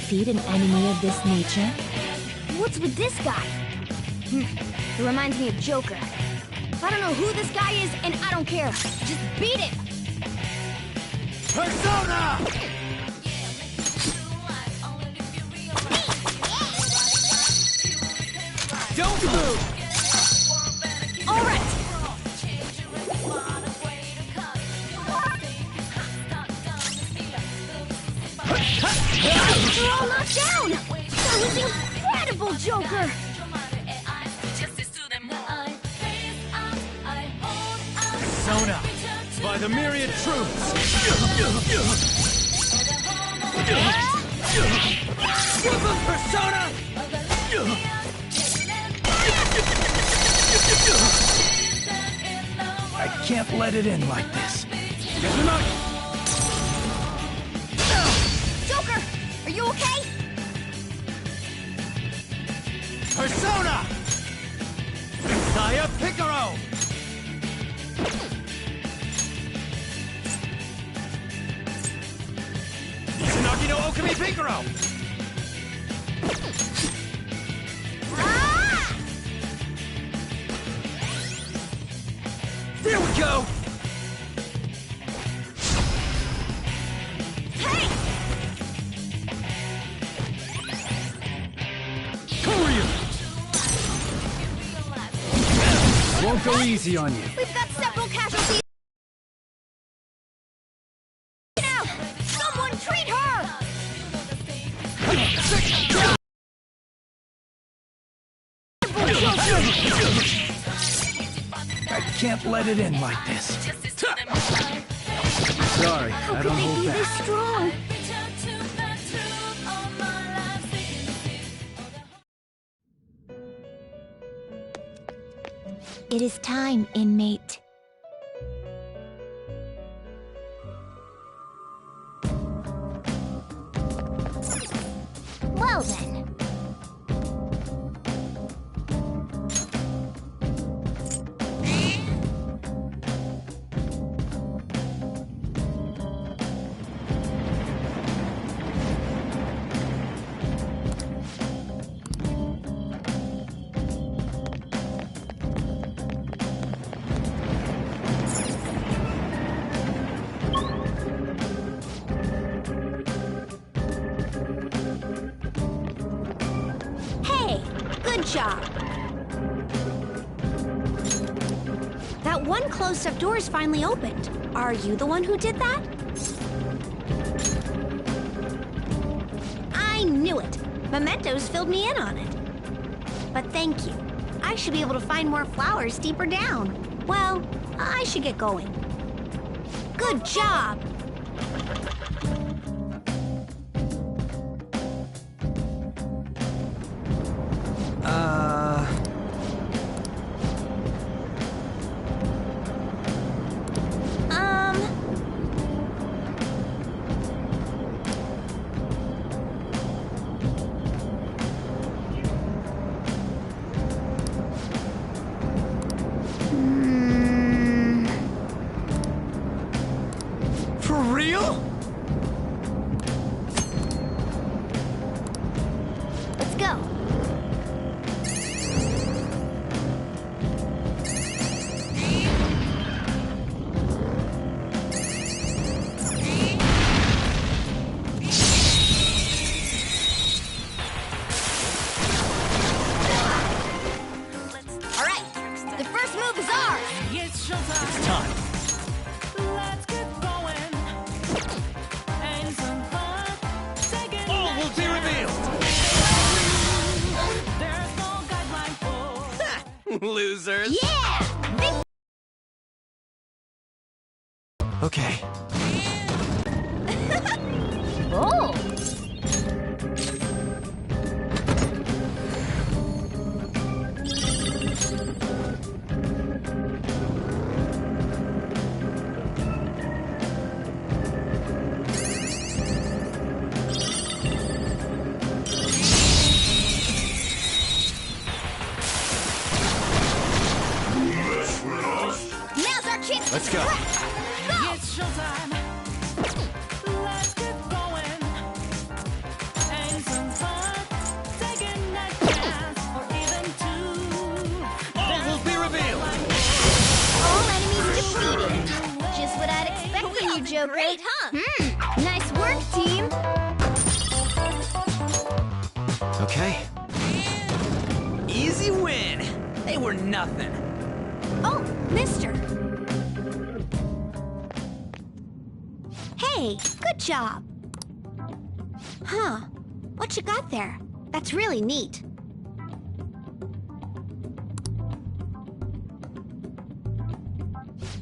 defeat an enemy of this nature? What's with this guy? It reminds me of Joker. I don't know who this guy is, and I don't care. Just beat him! Persona! Don't move! All right! You're all knocked down! That was incredible, Joker! Persona! By the myriad troops! Persona! I can't let it in like this. Joker! Are you okay? Persona! Saya Picaro! Izanagi no Okami Picaro! There we go! Hey! Courier! I won't go easy on you. We've got several casualties! Now! Someone treat her! I can't let it in like this. Sorry, I don't hold back. This strong? It is time, inmate. Well then. Good job. That one closed-up door is finally opened. Are you the one who did that? I knew it. Mementos filled me in on it. But thank you. I should be able to find more flowers deeper down. Well, I should get going. Good job! For real? Let's go. All right, the first move is ours. It's time. All will be revealed. Losers. Yeah! Okay. Oh! Now's our chance. Let's go. It's showtime. Let's get going. And Joker. Great, huh? Nice work, team. Okay. Easy win! They were nothing. Oh, mister. Hey, good job. Huh. What you got there? That's really neat.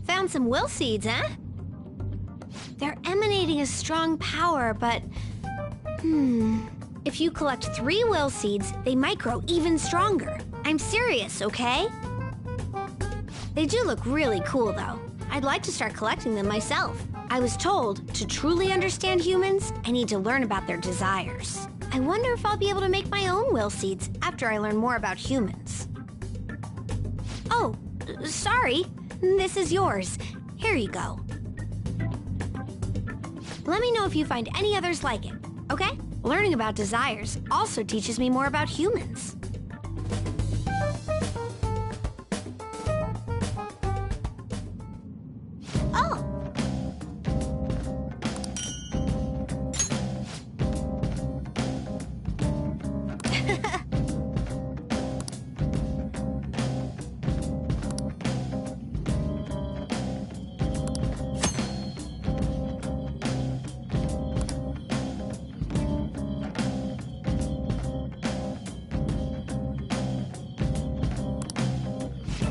Found some will seeds, huh? They're emanating a strong power, but... If you collect 3 will seeds, they might grow even stronger. I'm serious, okay? They do look really cool, though. I'd like to start collecting them myself. I was told, to truly understand humans, I need to learn about their desires. I wonder if I'll be able to make my own will seeds after I learn more about humans. Oh, sorry. This is yours. Here you go. Let me know if you find any others like it, okay? Learning about desires also teaches me more about humans. Oh!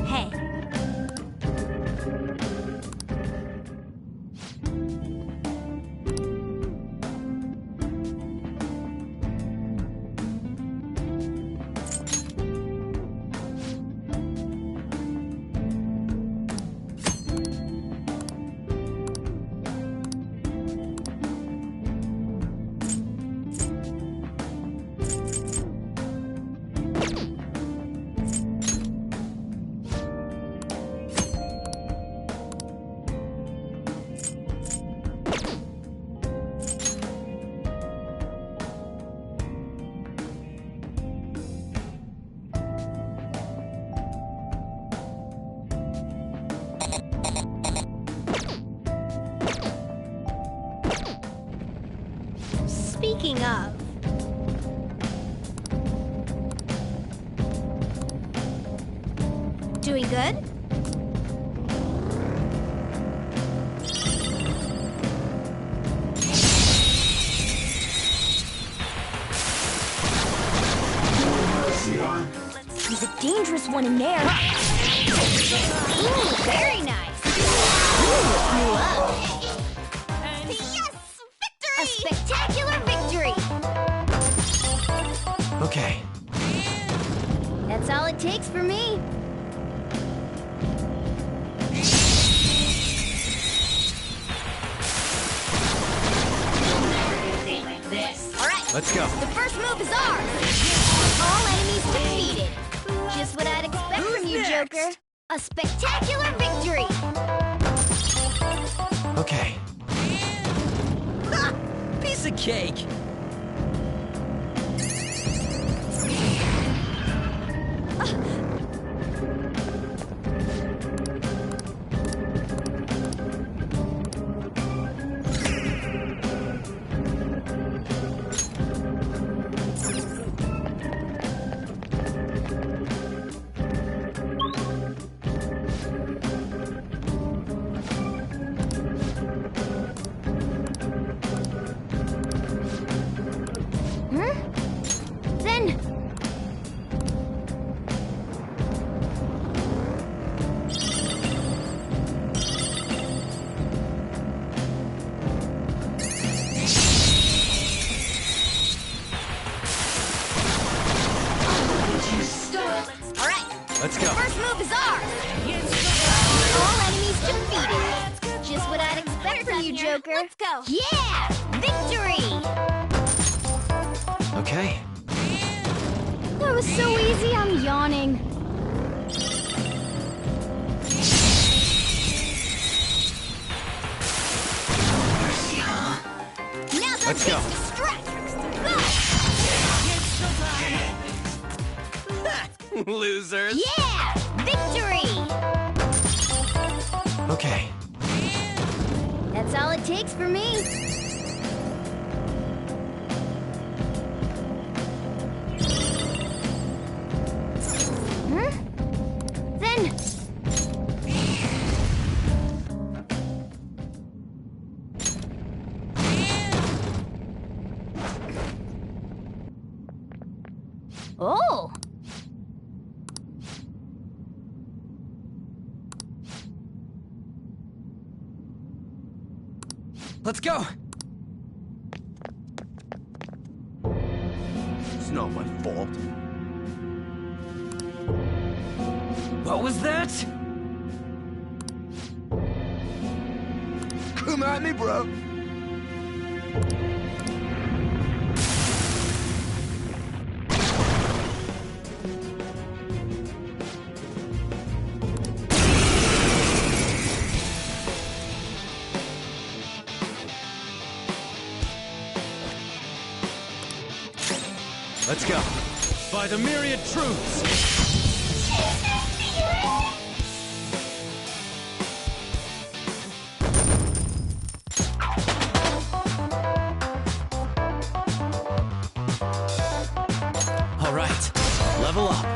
Hey. Speaking of... Doing good? There's a dangerous one in there. Ooh, very nice. Ooh, yes! Victory! A spectacular victory! Okay. That's all it takes for me. All right. Let's go. The first move is ours. All enemies defeated. Just what I'd expect from you, Joker. A spectacular victory. Okay. Ha! Piece of cake. Then... All right. Let's go. First move is ours. All enemies defeated. Just what I'd expect from you, Joker. Let's go. Yeah! Victory! Okay. That was so easy, I'm yawning. Now's our Let's go. chance to strike. Go. Losers. Yeah! Victory! Okay. That's all it takes for me. Then... Oh! Let's go! It's not my fault. What was that? Come at me, bro. Let's go. By the myriad truths. All right, level up.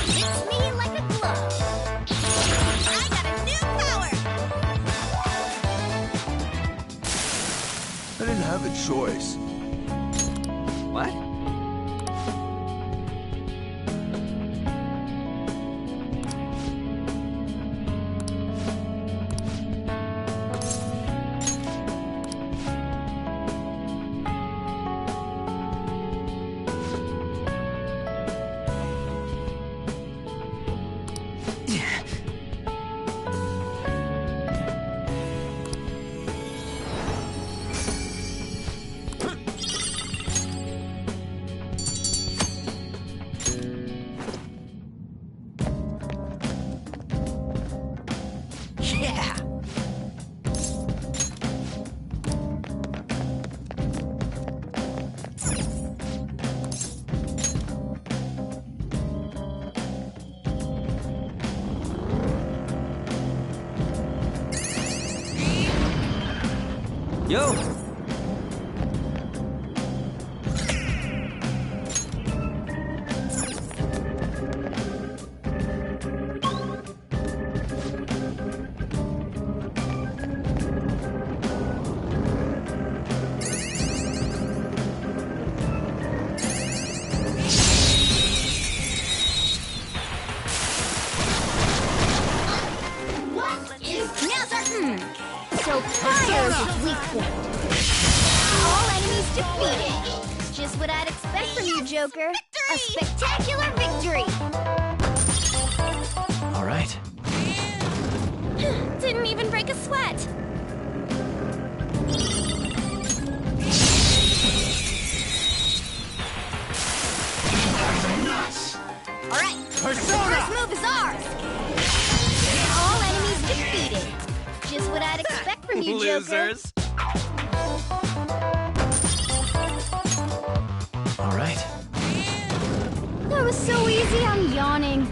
Fits me like a glove. I got a new power! I didn't have a choice. What? Yeah! Yo! So fire is its weak point. All enemies defeated. Just what I'd expect from you, Joker. A spectacular victory. All right. Didn't even break a sweat. All right. Persona! First move is ours. All enemies defeated. Just what I'd expect from you, Joker. Losers. All right. That was so easy, I'm yawning.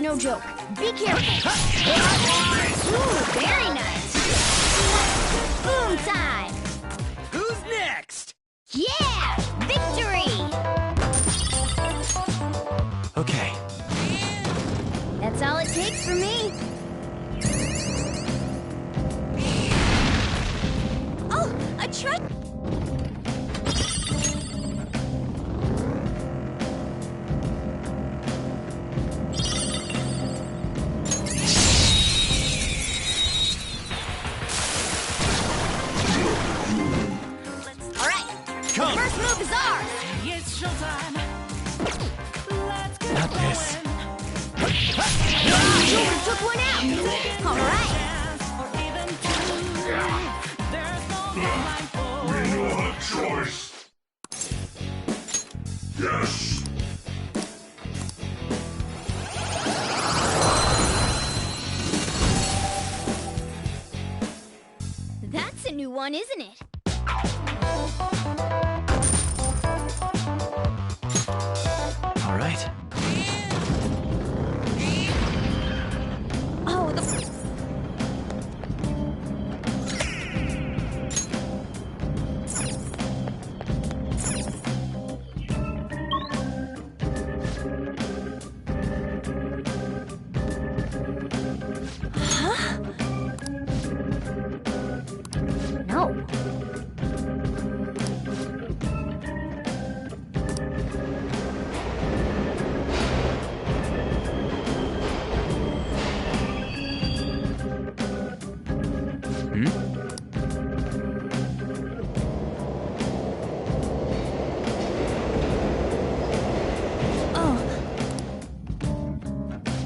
No joke. Be careful. Ooh, very nice. Boom time. Who's next? Yeah! Victory! Okay. That's all it takes for me. Oh, a truck! Come. First move is ours! It's showtime. Not this. Joker took one out! Yes! That's a new one, isn't it? All right. Oh, the... Huh? No.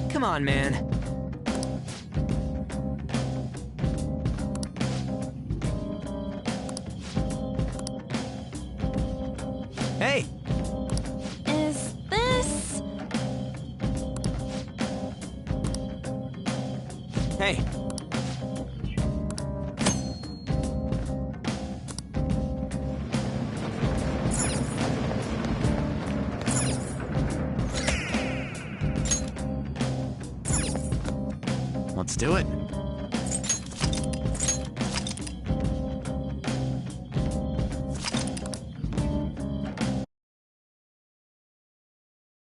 Come on, man. Hey! Is this... Hey! Let's do it.